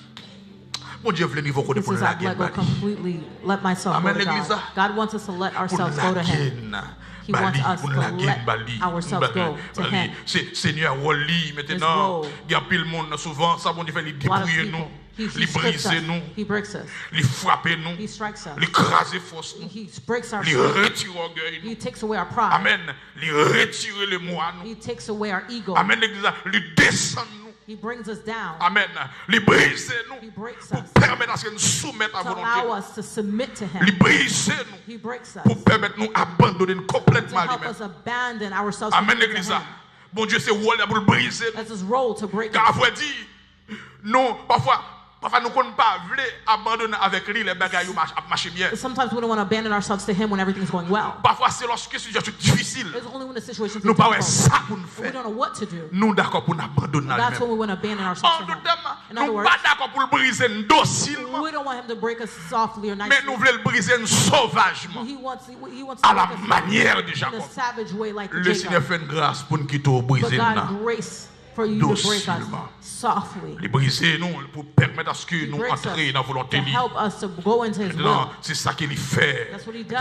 Mon Dieu veut niveau He pour says I've laguer let go bali. completely, let myself Amen, go to l'église. God. God wants us to let Pour ourselves go to Him. laguer He wants us to let ourselves go to Him. C'est Seigneur Wally maintenant role. il y a pile monde souvent ça bon Dieu fait les A lot of débrouiller nous, people, He les strips briser us. nous, He breaks us. les frapper nous, He strikes us. les craser force nous, He breaks our les spirit. retirer orgueil nous. He takes away our pride. Amen. Les retirer les moi nous. He takes away our ego. Amen l'église, les descendre nous. He brings us down. Amen. Les briser nous He breaks pour us permettre à ce que nous soumettre à to allow volonté. us to submit to Les Him. briser nous He breaks us pour permettre nous abandonner to complètement à help lui-même. us abandon ourselves Amen completely to l'église. Him. Bon Dieu c'est rôle pour le briser. That's His role to break Car us. après dit non parfois nous ne pouvons pas abandonner avec lui les bagages marcher bien. Sometimes we don't want to abandon ourselves to Him when everything's going well. Parfois c'est lorsque c'est situation difficile. It's only when the situation's Nous pas difficult. ça pour nous We faire. don't know what to do. Nous d'accord pour nous abandonner à That's when lui-même. we want to abandon ourselves En to Him. d'autres termes, In other nous words, pas d'accord pour le briser docilement, we don't want Him to break us softly or mais nicely. nous voulons le briser sauvagement. He wants to À la break us manière de in a Jacob. savage way like Le Seigneur Jacob. fait une grâce pour nous quitter au But briser God nous. grace for you to break us Docilement. softly. Les briser nous pour permettre à ce que He nous breaks us entrions dans la to volonté de help us to go into His will. Maintenant, c'est ça qu'il fait. That's what he does.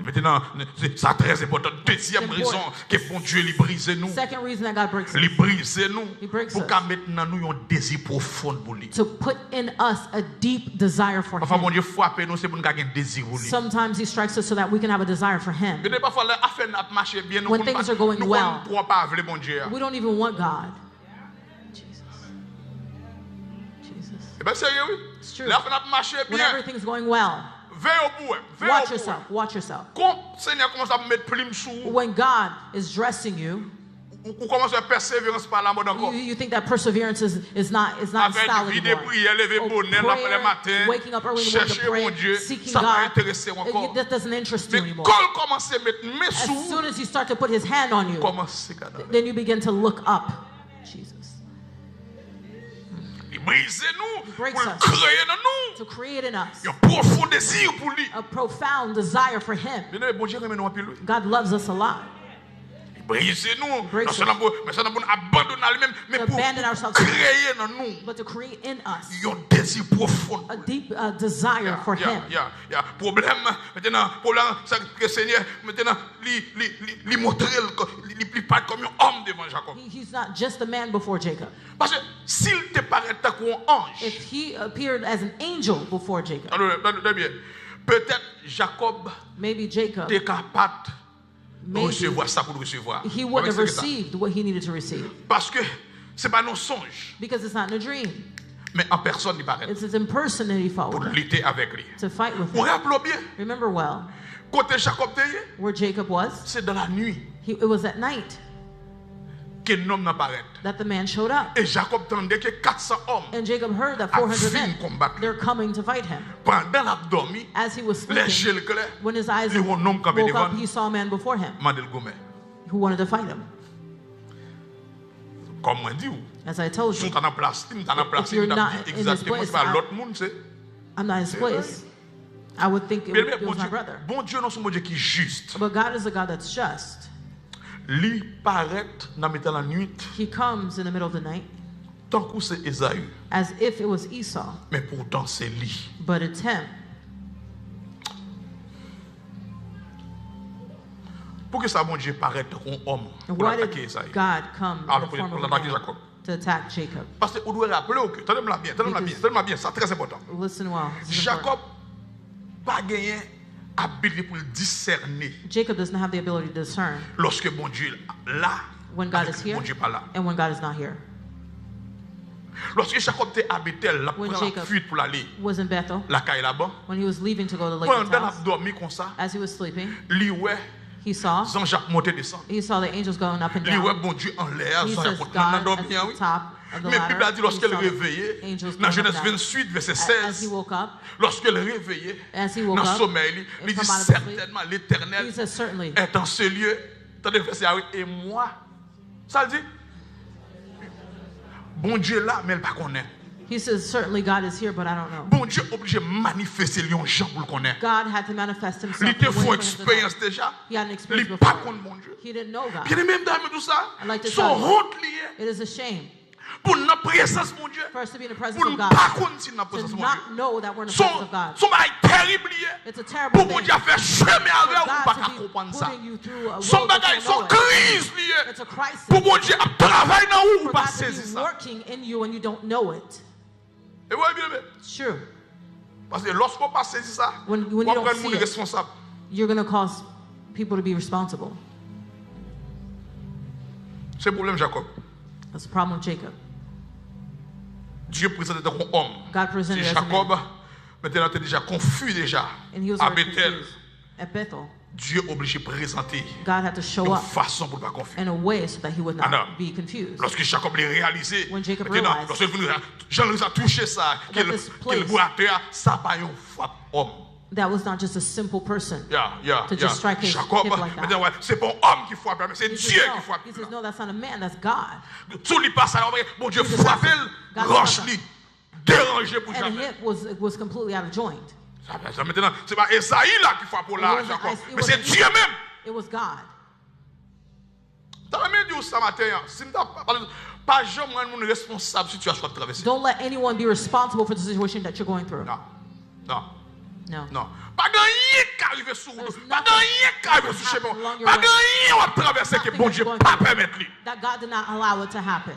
Maintenant, c'est ça très important. Deuxième It's raison important. que bon Dieu lui brise nous. Second reason that God breaks us, Lui brise nous He breaks pour us. qu'à maintenant nous un désir profond pour lui. to put in us a deep desire for Parfois, bon Him. Dieu frappe nous, c'est pour nous gagner un désir pour lui. Sometimes He strikes us so that we can have a desire for Him. Mais parfois, l'affaire n'a pas marché bien. Nous When ne things are going well, croyons pas avec bon Dieu. We don't even want God. Jesus. Eh bien, sérieux, oui. It's true. L'affaire n'a pas marché When bien. everything's going well, Veille au bout. Veille watch au bout. yourself. Watch yourself. Quand le Seigneur commence à mettre plume sous, When God is dressing you, ou commence à persévérance par la mode encore. you think that perseverance is not in Avec style vie de anymore. prière, lever Oh, bonnet, prayer, le matin, waking up early in the morning to chercher pray, mon Dieu, seeking ça va God, intéresser encore. that doesn't interest you Mais anymore. quand il commence à mettre mes As sous, soon as He starts to put His hand on you, commence à regarder. then you begin to look up. Jesus. Il brise nous, breaks pour us. créer dans nous. To create in us Il y a un profond désir pour lui. a profound desire for Him. Mais bon Dieu, nous appelle lui. God loves us a lot. Brise nous, breaks non seulement pour abandonner lui-même, mais To pour abandon ourselves. créer dans nous. But to create in us Il y a un désir profond. a deep desire for Him. Il y a problème maintenant, c'est que le Seigneur maintenant lui montrer il pas comme un homme devant Jacob. He's not just a man before Jacob. Parce que s'il te paraît comme un ange, If he appeared as an angel before Jacob, attendez bien, peut-être Jacob maybe Jacob, était capable de maybe recevoir ça pour le recevoir. he wouldn't have received what he needed to receive Parce que c'est pas nos songes. because it's not in a dream. Mais en personne, il paraît. It's in person that he fought Pour with him, lutter avec lui. to fight with Vous him. rappelez bien, Remember well, côté Jacob, where Jacob was, c'est dans la nuit it was at night que l'homme apparaît. that the man showed up. Et Jacob tendait que 400 hommes, And Jacob heard that 400 men, combattre. they're coming to fight him. Pendant l'abdomen, As he was les sleeping, yeux clairs, when his eyes les hommes campés woke up, devant, he saw a man before him Mandel Gomet. who wanted to fight him. Comme moi dit, As I told si you, tu es en place, If you're not in this exactement place, ce que l'autre monde c'est. I'm not in his place. I would think it was my brother. Bon Dieu, non, c'est mon Dieu qui est juste. But God is a God that's just. Lui paraît dans la nuit, He comes in the middle of the night tant que c'est Esaü, as if it was Esau, mais pourtant c'est lui. but it's him. Pour que ça, mon Dieu, paraît comme homme pour Why attaquer did Esaü. God come Ah, in the pour form of a attaquer man Jacob. to attack Jacob? Parce que vous devez rappeler, tenez-moi bien, tenez-moi bien, ça très important. Listen well. This is Jacob important. pas gagné habilité pour discerner Jacob doesn't have the ability to discern lorsque mon Dieu là, when God is here mon Dieu pas là. and when God is not here. Lorsque Jacob était à Bethel, la When prend la Jacob fuite pour aller was in Bethel, la caille là-bas. when he was leaving to go to Laban's Pendant house, qu'il dormi comme ça, as he was sleeping, lui ouais, he saw Jean-Jacques monter descend. the angels going up and Lui ouais, down. bon Dieu en l'air, He Jean-Jacques says monte. God dormi, at oui. the top of the Mais la Bible a dit ladder. lorsqu'elle He saw réveillait, the angels dans going up Genèse and down. 28, verset As he 16, woke up, lorsqu'elle réveillait, as he woke dans le up, sommeil, il dit from out of the sleep, certainement l'Éternel he says certainly, est dans ce lieu. Attendez, verset 8, et moi, ça le dit, bon Dieu là, mais elle ne pas connaît. he says certainly God is here, but I don't know. Bon Dieu obligé de manifester les gens pour le connaître. God had to manifest Il himself. était in a way font for him to know. expérience déjà. He had an Il experience n'est pas before. contre bon Dieu. He didn't know God. Bien même dame tout ça. I'd like to Son tell you, honte lié it is a shame pour notre présence mon Dieu. for us to be in the presence Pour of ne God, pas contre si notre to présence mon Dieu. not know that we're in the Son presence of God. bail terrible lié. It's a terrible Pour mon thing Dieu faire chemin for avec ou God pas to qu'à be comprendre ça. putting you through a Son road that bagage, you son know it. crise lié. It's a crisis Pour mon Dieu à travailler dans ou for pas God to saisir be ça. working in you and you don't know it. Et vous voyez bien. It's true. Parce que lorsqu'on pas saisir ça, When on you va don't prendre see les it, responsables. you're going to cause people to be responsible. C'est le problème Jacob. That's the problem with Jacob. Dieu présentait comme homme. God C'est presented as a Jacob, man, maintenant était déjà confus déjà. and he was À already Bethel, confused. At Bethel, Dieu obligé de présenter God had to show une up façon pour ne pas confus. in a way so that he would Ah, non. not be confused. Lorsque Jacob l'a réalisé, When Jacob maintenant, realized lorsque Jean les a touché ça, qu'il this place- boiteur, ça pas un frappe homme. That was not just a simple person. To just Yeah. strike his Jacob, hip like that. maintenant, ouais, c'est pas un homme qui frappe, mais c'est He Dieu says, qui no. frappe. He says, no, that's not a man, that's God. Tout lui passe à l'envers, bon Dieu He just frappe, God roche struck lui, dérangé pour And jamais. hip was completely out of joint. Ça, maintenant, c'est pas Esaïe là qui frappe pour là, It Jacob, wasn't- mais c'est it Dieu même. It was God. T'as même dit ça matin, si pas jamais un responsable si tu as choisi de traverser. Don't let anyone be responsible for the situation that you're going through. Non. No. Pas gagné qui arrive sur nous. There's Pas nothing gagné qui arrive sur chez moi. happen along your Pas way. gagné on va traverser que Nothing bon that's Dieu going pas through permettre lui. that God did not allow it to happen.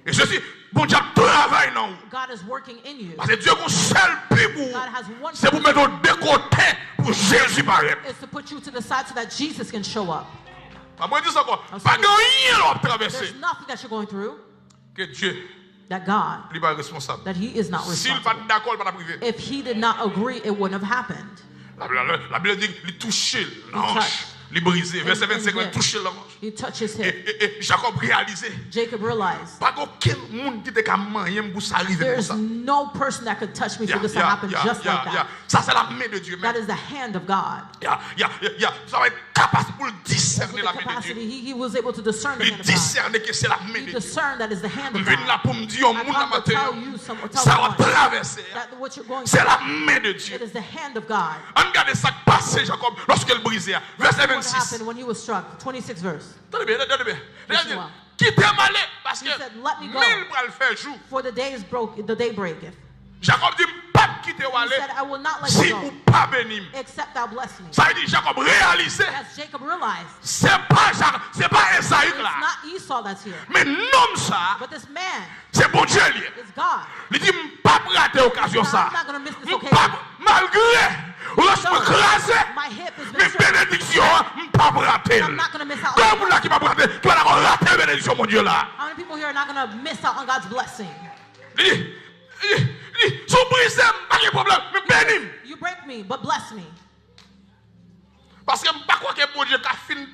Et ceci, bon Dieu travaille dans nous. God is working in you. Parce que Dieu a un seul but pour God has one c'est pour mettre au décoté pour Jésus paraître. It's to put you to the side so that Jesus can show up. Après dis ça quoi? I'll Pas say it. gagné on va traverser. There's nothing that you're going through Que Dieu that God, lui pas responsable. that He is not S'il pas responsible. d'accord, il pas privé. If He did not agree, it wouldn't have happened. La Bible dit il touché l'ange, touch. il brisé. Verset 25 il hip. touché l'ange. He touched his hip. Et Jacob réalisé. Jacob realized Pas aucun monde qui était capable pour ça arriver comme there's ça. no person that could touch me for this to happen just like that. Ça c'est la main de Dieu That même. is the hand of God. Ça va être capable pour With discerner the la main de Dieu. capacity, he was able to discern the Il hand of God. discerner que c'est la main He de Dieu. discerned that is the hand of Je viens là God. pour me dire au I monde la come to tell matin. you tell Ça va someone traverser. that what you're going C'est through, la main de Dieu. it is the hand of God. Regardez ça qui passait Jacob lorsqu'elle brisait. Verset What 26. happened when he was struck? 26th verse. Attendez bien, attendez bien. Listen well. Quittez malé parce que He said, "Let me go." 1000 bras le faire jour. For the day is broke, the day breaketh. Jacob dit pas quitter ou He aller said, I will not let si you vous go, pas béni. except thou bless me. Ça veut dire Jacob réalisé. As Jacob realized, C'est pas Esaïe it's là. not Esau that's here, Mais non ça, but this man c'est bon Dieu lié. is God. Il dit pas rater occasion ça. I'm not going to miss this M'pas- occasion. Malgré lorsque me crasé, My hip has mes been stricken. bénédictions pas rater. I'm not going to miss out. Comme là qui m'a raté, tu vas rater bénédiction. bénédiction, mon Dieu, là? How many people here are not going to miss out on God's blessing? Sous brisé, pas de problème, mais bénis. You break me, but bless me. Parce que je ne sais pas quoi que bon Dieu a fini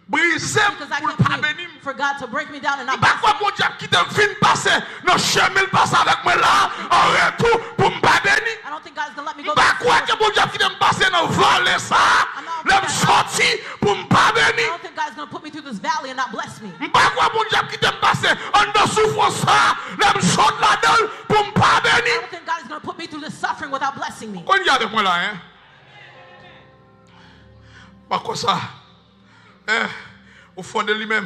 brisé Because I pour can't pas believe bénir. for God to break me down and Je not ne sais bless pas me. quoi bon Dieu qui te fin passer dans le chemin, il passe avec moi là, en retour pour me pas bénir. I don't think God's going to let me Je go ne sais pas through quoi this que bon Dieu qui te passer dans le vallée ça, je sorti pour me pas I bénir. don't think God's going to put me through this valley and not bless me. Je ne sais pas quoi bon Dieu qui te passer en de souffrance ça, je sorti là-dedans pour me pas I bénir. don't think God is going to put me through this suffering without blessing me. On y a avec moi là, hein? Pas comme ça. Au fond de lui-même,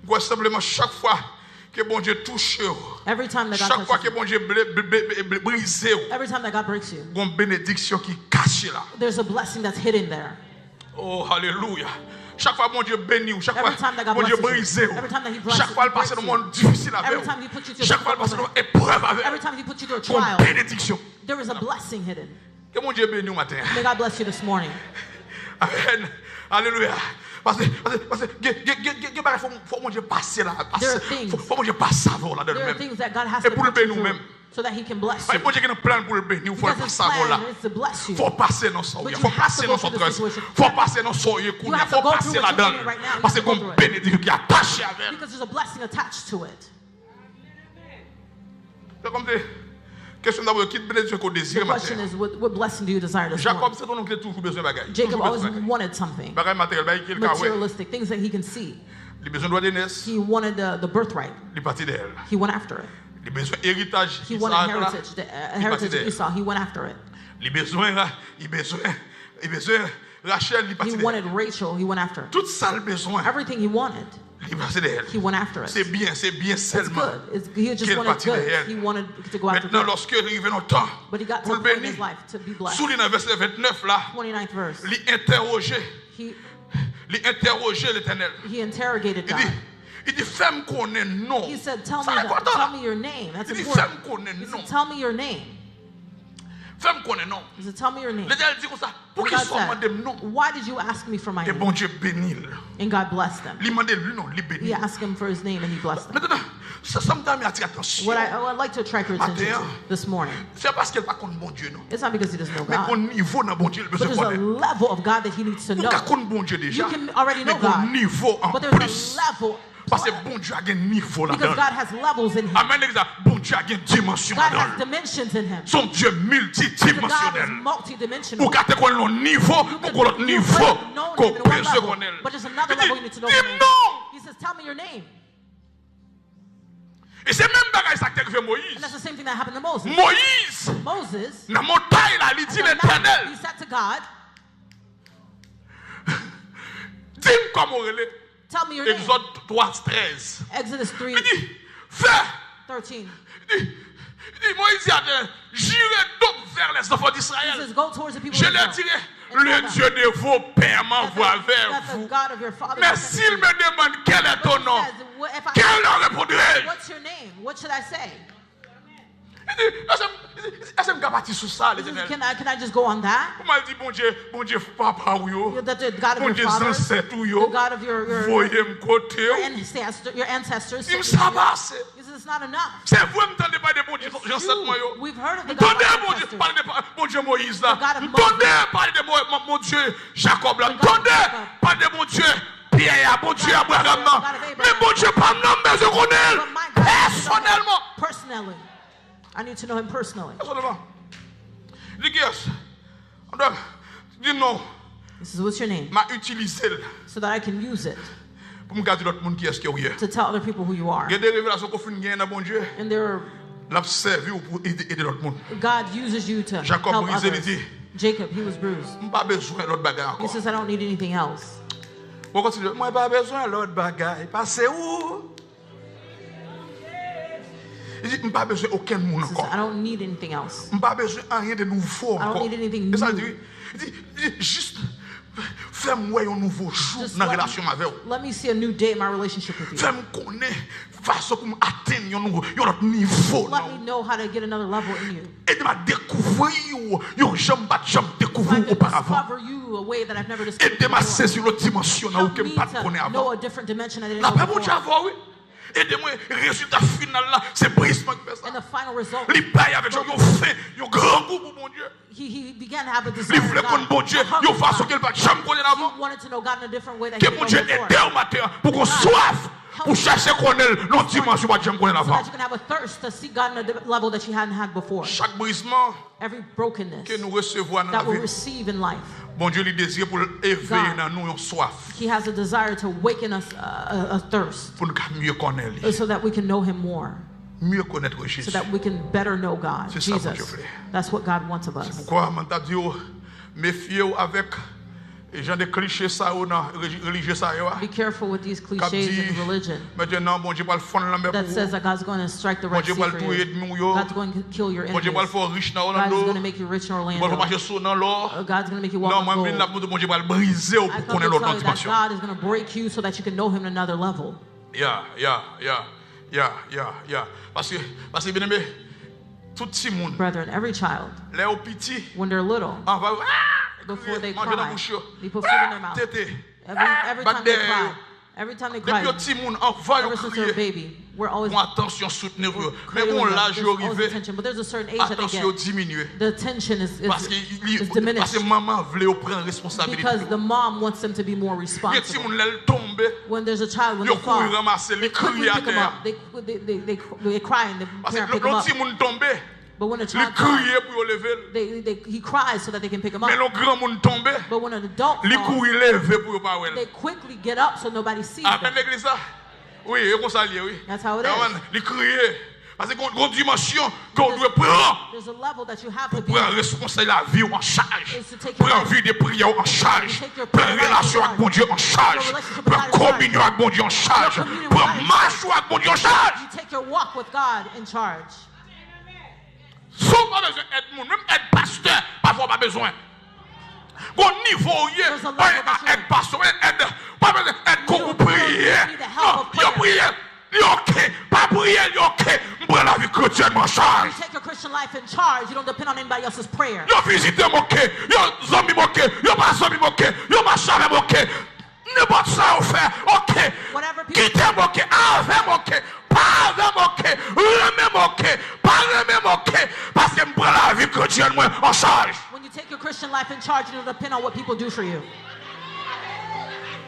je simplement chaque fois que bon Dieu touche, Every time that God chaque fois touches que you, bon Dieu brise, every time that God breaks you, il y a une bénédiction qui cache là. there's a blessing that's hidden there. Oh, alléluia. Chaque fois que bon Dieu bénit, chaque fois Every time that God que bon Dieu blesses you, brise, every time that He blesses, chaque fois qu'il passe dans un monde difficile avec every vous, time He puts you through chaque a fois qu'il passe dans difficult une épreuve avec every vous, time He puts you through a il y a une trial, bénédiction. there is a blessing hidden. Que mon Dieu bénisse au matin. May God bless you this morning. Amen. Alléluia. Parce que faut mon Dieu passer là, faut mon Dieu passer avant là de There are lui-même. things that God has Et to pour le put you bénir through nous-mêmes. so that He can bless Mais you. bon Dieu qui a un plan pour le bénir, il faut le Because His passer avant là. plan is to bless you. Faut passer dans son But il you faut have passer to dans go son through the tresse, situation. faut passer dans son You écoute, have to faut go passer through what là-dedans. you're doing right now. You Parce have que to go comme through it. bénédiction qui est attachée avec. Because there's a blessing attached to it. C'est comme des questions d'abord, quelle bénédiction qu'on désire The question matin. is, what blessing do you desire this Jacob, morning? c'est ton oncle qui a toujours besoin de bagaille. Jacob Toujours always besoin de bagaille. wanted something Bagaille matériel, bagaille qu'il a ouais. materialistic, things that he can see. Il a besoin de droit d'aînesse, He wanted the birthright. il est parti d'elle. He went after it. Il a besoin d'héritage. He wanted heritage, the heritage of Esau. He went after it. Il a besoin Rachel, il est parti He d'elle. wanted Rachel. He went after it. Tout ça, le besoin, Everything he wanted, il est parti d'elle. he went after it. C'est bien It's seulement. good. He just Quelle wanted partie good. derrière? He wanted to go after Maintenant, good. lorsque il arrive dans le temps, But he got to pour a le point in his bénir, life to be blessed. sous le verset 29 là, 29th verse. il interrogeait l'Éternel. He interrogated Il dit, God. il dit, fais-moi connaître non. He said, tell Ça, c'est important. me your name. That's Il dit, important. fais-moi connaître He non. said, tell me your name. Fais-moi connaître non. He said, tell me your name. L'Éternel dit comme ça, pour And qu'il God soit demandé said, non. why did you ask me for my Et name? bon Dieu bénit. And God blessed them. Il demandait lui non, il He bénit. asked him for his name and he blessed them. Maintenant, ça me donne attention. What I'd like to attract your attention to this morning, C'est parce qu'elle ne connaît pas bon Dieu non. it's not because he doesn't know Mais au God, niveau dans bon Dieu, il but besoin there's a connaître. level of God that he needs to Vous know. connaissez bon Dieu déjà. You can already Mais know au God, niveau en but plus. there's a level Parce que bon Dieu a un niveau because là-dedans. God has levels in him. Amen, les gars. Bon Dieu a une dimension God has là-dedans. dimensions in him. Son Dieu The God is multidimensionnel. multidimensional. Vous gardez quoi le niveau, ou l'autre niveau, qu'on peut se connaître. But there's another level you need to know. Dis non. He says, tell me your name. Et c'est même bagaille ça qui est arrivé And Moïse. that's the same thing that happened to Moses. Moïse, Moses, dans la montagne là, il dit at the mountain, l'Éternel. he said to God, Dis-moi comment on est. tell me your name. Exode 3:13. Exodus 3, Il dit, fais. 13. Il dit, Moïse a dit, j'irai donc vers les enfants He d'Israël. says, go towards the people Je of leur Israel. dirai, And le tell them Dieu de vos pères m'envoie vers that the vous. God of your father Mais has sent s'il you. me demande quel est But ton he nom, says, if I quel leur répondrai-je? what's your name? What should I say? Il dit, est-ce que je peux partir sur ça, He says, l'Éternel? can I just go on that? Comment elle dit, bon Dieu, papa ou yo, That the God of bon your Dieu, fathers, ancêtre ou the yo, God of your voyez me côté, your ancestors. il me sabasse. He says, it's not enough. C'est vous, m'entendez pas de bon Dieu, j'ancêtre moi yo. We've heard of the God M'entendez, of bon our Dieu, ancestors. parler de bon Dieu Moïse là. The God of M'entendez parler de mon Dieu Jacob là. The God of M'entendez Jacob. parler de mon Dieu Pierre, bon Dieu Abraham là. God of Abraham. Mais bon Dieu, pas nom, mais je connais But my God, I need to know him personnellement. personally. I need to know him personally. Personnellement. Dis yes. On doit dire non, He says, what's your name? m'a utilisé So that I can use it pour me garder l'autre monde qui est-ce qu'il y a. to tell other people who you are. Il y a des révélations qu'on fait gagner dans bon Dieu. And there are, L'a servi pour aider l'autre monde. God uses you to Jacob help brisé, il others. dit, Jacob, he was bruised. je n'ai pas besoin d'autre bagarre He encore. says, I don't need anything else. On continue. Moi, pas besoin d'autre bagarre. Passez où? Il dit, je n'ai pas besoin aucun monde He says, encore. I don't need anything else. Je n'ai pas besoin de rien de nouveau I don't encore. need anything Et ça new. dit, il dit, juste fais-moi un nouveau jour Just dans la relation avec vous. let me see a new day in my relationship with you. Fais-moi connaître façon pour atteindre un autre niveau. Let me know how to get another level in you. Aide-moi à découvrir un jamais So I découvert can auparavant. discover you a way that I've never discovered Aide-moi à before. saisir l'autre dimension là où Help je ne me pas connaître to know avant. a different dimension I didn't La know paix, mon Dieu, before. avant, oui. Aidez-moi, résultat final là, c'est brisement qui fait ça. And the final result, Il paye avec son fait, un grand goût pour mon Dieu. he began to have a Il desire voulait for connaître God, bon Dieu, a hunger il for façon God. qu'elle va jamais connaître avant. He wanted to know God in a different way that Que he mon didn't Dieu know before. aide au matin pour qu'on soif, pour chercher qu'on est dans dimension que jamais connaître So avant. that you can have a thirst to see God in a level that you hadn't had before. Chaque brisement Every brokenness que nous recevons dans la that we'll vie, receive in life, bon Dieu lui désire pour éveiller dans nous une soif, he has a desire to awaken us a thirst pour nous mieux connaître lui, so that we can know him more, mieux connaître so Jésus. that we can better know God, C'est ça, mon Dieu, Jesus. frère. That's what God wants of us. Pourquoi m'entend dire méfiez-vous avec les gens de clichés ça ou non religieux ça yo. Be careful with these Cap cliches dit in religion maintenant bon Dieu va le fondre la mer that pour says vous. that God's going to strike the Bon Red Dieu Sea va for le tuer you. ennemi yo. God's going to kill your Bon Dieu va le enemies. faire riche dans God is going to Orlando. make you rich in Bon Dieu va Orlando. marcher sur dans l'or. God's going to make you walk Non, on moi gold. même là bon Dieu va le briser I pour come connaître to l'autre tell you that dimension. God is going to break you so that you can know him on another level. Yeah. Parce que bien aimé, tout petit monde, Brethren, every child, les au petit, when they're little, on va before they manger dans cry, bouche. they put food in their mouth. Tété. Every time they cry, every time they Depuis cry, petit monde, on va ever since they're a crier. baby, we're always Mon attention soutenir eux. Mais cradling bon them. l'âge There's always arrivé, attention, but there's a certain age that they attention get. diminue. The attention is Parce diminished que maman voulait prendre responsabilité. because the mom wants them to be more Les petits responsible. monde là tombe, When there's a child, when yo they fall, courir ramasser, they les quickly crier à pick them terre. up. They cry and the Parce parent que pick them le up. petit monde tombe, But when a les child cries, crier pour lever. he cries so that they can pick him up. Mais le grand monde tombe, But when an adult les falls, courir lever pour pas ouais. they quickly get up so nobody sees Ah, them. même l'église ça. Oui, et comme ça lié, oui. That's how it Ah, is. man, les crier. Parce que une dimension qu'on doit prendre. There's a level that you have to be Prendre on. responsabilité la vie en charge. Is to take your Prendre life. vie des prières en charge. take your Prendre prayer life relation in avec mon Dieu en charge. Your relationship with Prendre God in charge. communion avec mon Dieu en charge. Your communion with Prendre God in marche avec mon Dieu en charge. You take your walk with God in charge. Sans pas besoin d'aide, même aide pasteur, parfois pas besoin. Bon niveau, There's a level pas that you- aide pasteur, aide, pas besoin d'aide qu'on prier. need the help Non, of yo prayer. prier, yo ok, pas prier, yo ok. M'prend la vie chrétienne en charge. You take your Christian life in charge. You don't depend on anybody else's prayer. Yo visite moqué, yo zombie moqué, yo pas zombie moqué, yo pas chave moqué. N'importe ça on fait, ok. Whatever people Quitte moqué, avec moqué, pas avec moqué, remets moqué, pas remets moqué. Parce que m'prend la vie chrétienne moi en charge. When you take your Christian life in charge, you don't depend on what people do for you.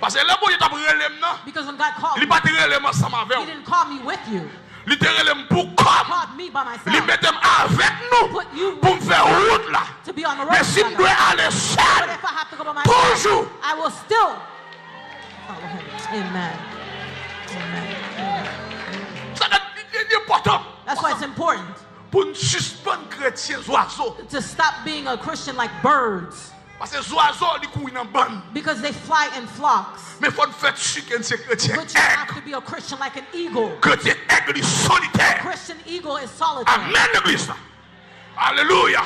Parce que là, bon Dieu t'a pris relève, non? Because when God called Il me, pas te relève ensemble He avec didn't call me with you. Il te relève pour He comme. called me by Il myself met avec nous Put you pour me faire route là. to be on the road Mais si je together. dois aller But seul, if I have to go by myself, toujours. I will still follow Him. Amen. Amen. Ça c'est important. That's why it's important Pour nous suspendre chrétiens oiseaux. to stop being a Christian like birds, Parce que les oiseaux, ils courent dans bande. because they fly in flocks. Mais il faut faire chicken, c'est chrétien But you have aigle. to be a Christian like an eagle. Chrétien aigle, il est solitaire. Christian eagle is solitary. Amen, l'église. Alléluia.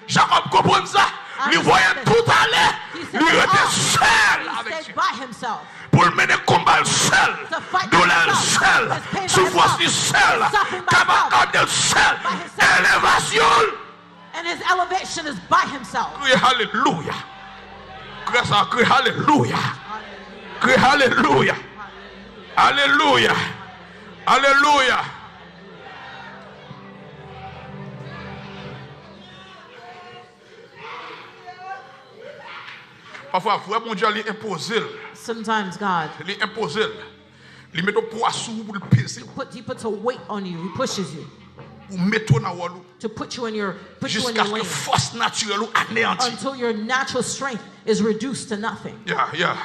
Jacob comprend ça. Il voyait tout à l'heure. He said, Il était "Oh." seul He avec stayed Dieu. by himself. Pour mener combat seul, To fight by douleur himself. seul, His pain by souffrance himself. seul, His suffering by cabacade seul, By himself. élévation. And his elevation is by himself. Criez Alléluia. Criez ça, criez Alléluia. Criez Alléluia. Alléluia. Alléluia. Parfois, mon Dieu, il impose. Sometimes God, Il impose. Il met un poids sur vous pour le peser. He puts a weight on you. He pushes you Pour mettre dans la to put you in your jusqu'à ce que lane force naturelle ou anéantie. until your natural strength is reduced to nothing. Yeah.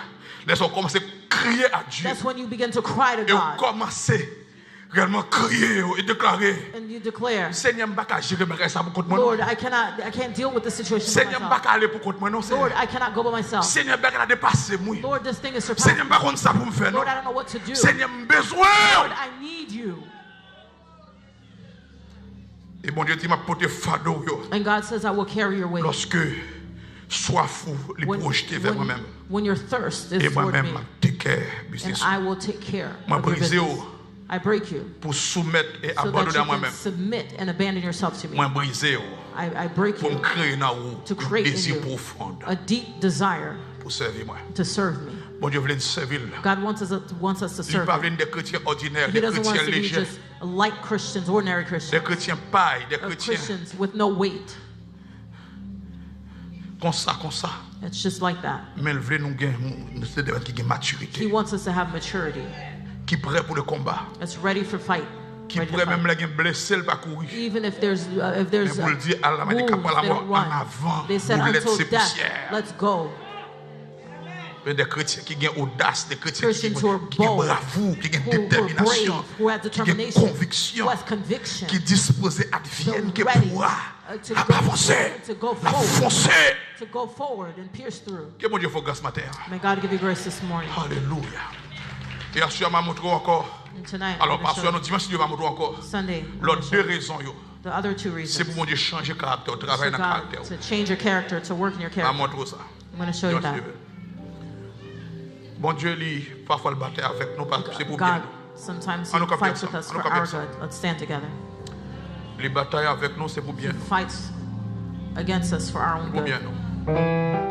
Laisse-moi commencer à crier à Dieu. That's when you begin to cry to Et on God commence réellement à crier et déclarer. and you declare, Seigneur, je ne peux pas gérer ça pour contre moi. Lord, I can't deal with this situation by Seigneur, je ne peux myself. pas aller pour contre moi. Non, Lord, I cannot go by myself. Seigneur, je ne peux pas dépasser moi. Lord, this thing is surpassing. Seigneur, je ne peux pas ça pour me faire. Non. Lord, I don't know what to do. Seigneur, j'ai besoin. Lord, I need you. Et mon Dieu, tu m'as porté fardeau. And God says, I will carry your weight. Lorsque soif ou les projeter vers moi-même. When your thirst is Et toward moi-même, me, je take care and business. I will take care Moi, of your briser business. I break you pour soumettre et so that abandonner you à moi-même. can submit and abandon yourself to me. Moi, briser I break pour me you créer dans vous to un create in désir you profond a deep desire pour servir moi. to serve me. Bon Dieu veut nous servir. God wants us to Il serve pas him. venir des chrétiens ordinaires, He des doesn't want us chrétiens to be légers, just light Christians, ordinary des Christians, chrétiens pailles, des chrétiens Christians with no weight. comme ça. It's just like that. Mais il veut nous gagner, c'est des gens qui ont He maturité, wants us to have maturity. qui prêt pour le combat, That's ready for fight. qui Ready to prêt même fight. les blessés pas courir. Even if there's Mais pour le dire à la manière wounds, qu'après la they mort don't en run. avant, They said pour until laisser death, poussière. let's go. Mais des chrétiens qui ont audace, des chrétiens qui Christians who are ont bold, bravoure, qui ont who are détermination, brave, who have qui ont determination, conviction, who has conviction, qui disposés à advienne, qui They're ready, pourra to à go- avancer, to go à forward. foncer. to go forward and pierce through. Que mon Dieu faut grâce matin. May God give you grace this morning. Alléluia. Et ensuite, m'a montré encore. And tonight, I'm Alors, gonna parce show que nous dimanche, Dieu m'a montré encore. Sunday, I'm L'autre gonna deux show raisons, yo. the other two C'est pour reasons. mon Dieu changer caractère, So travailler dans le God, caractère. to change your character, to work in your M'a character. montré ça. I'm going to show you that. Bon Dieu, lui, parfois le bataille avec nous, parce que c'est pour bien. God sometimes Ah, nous He captons fights ça. with us Ah, for nous captons our ça. good. Let's stand together. Les batailles avec nous, c'est pour bien He nous. fights against us for our own Pour good. bien nous.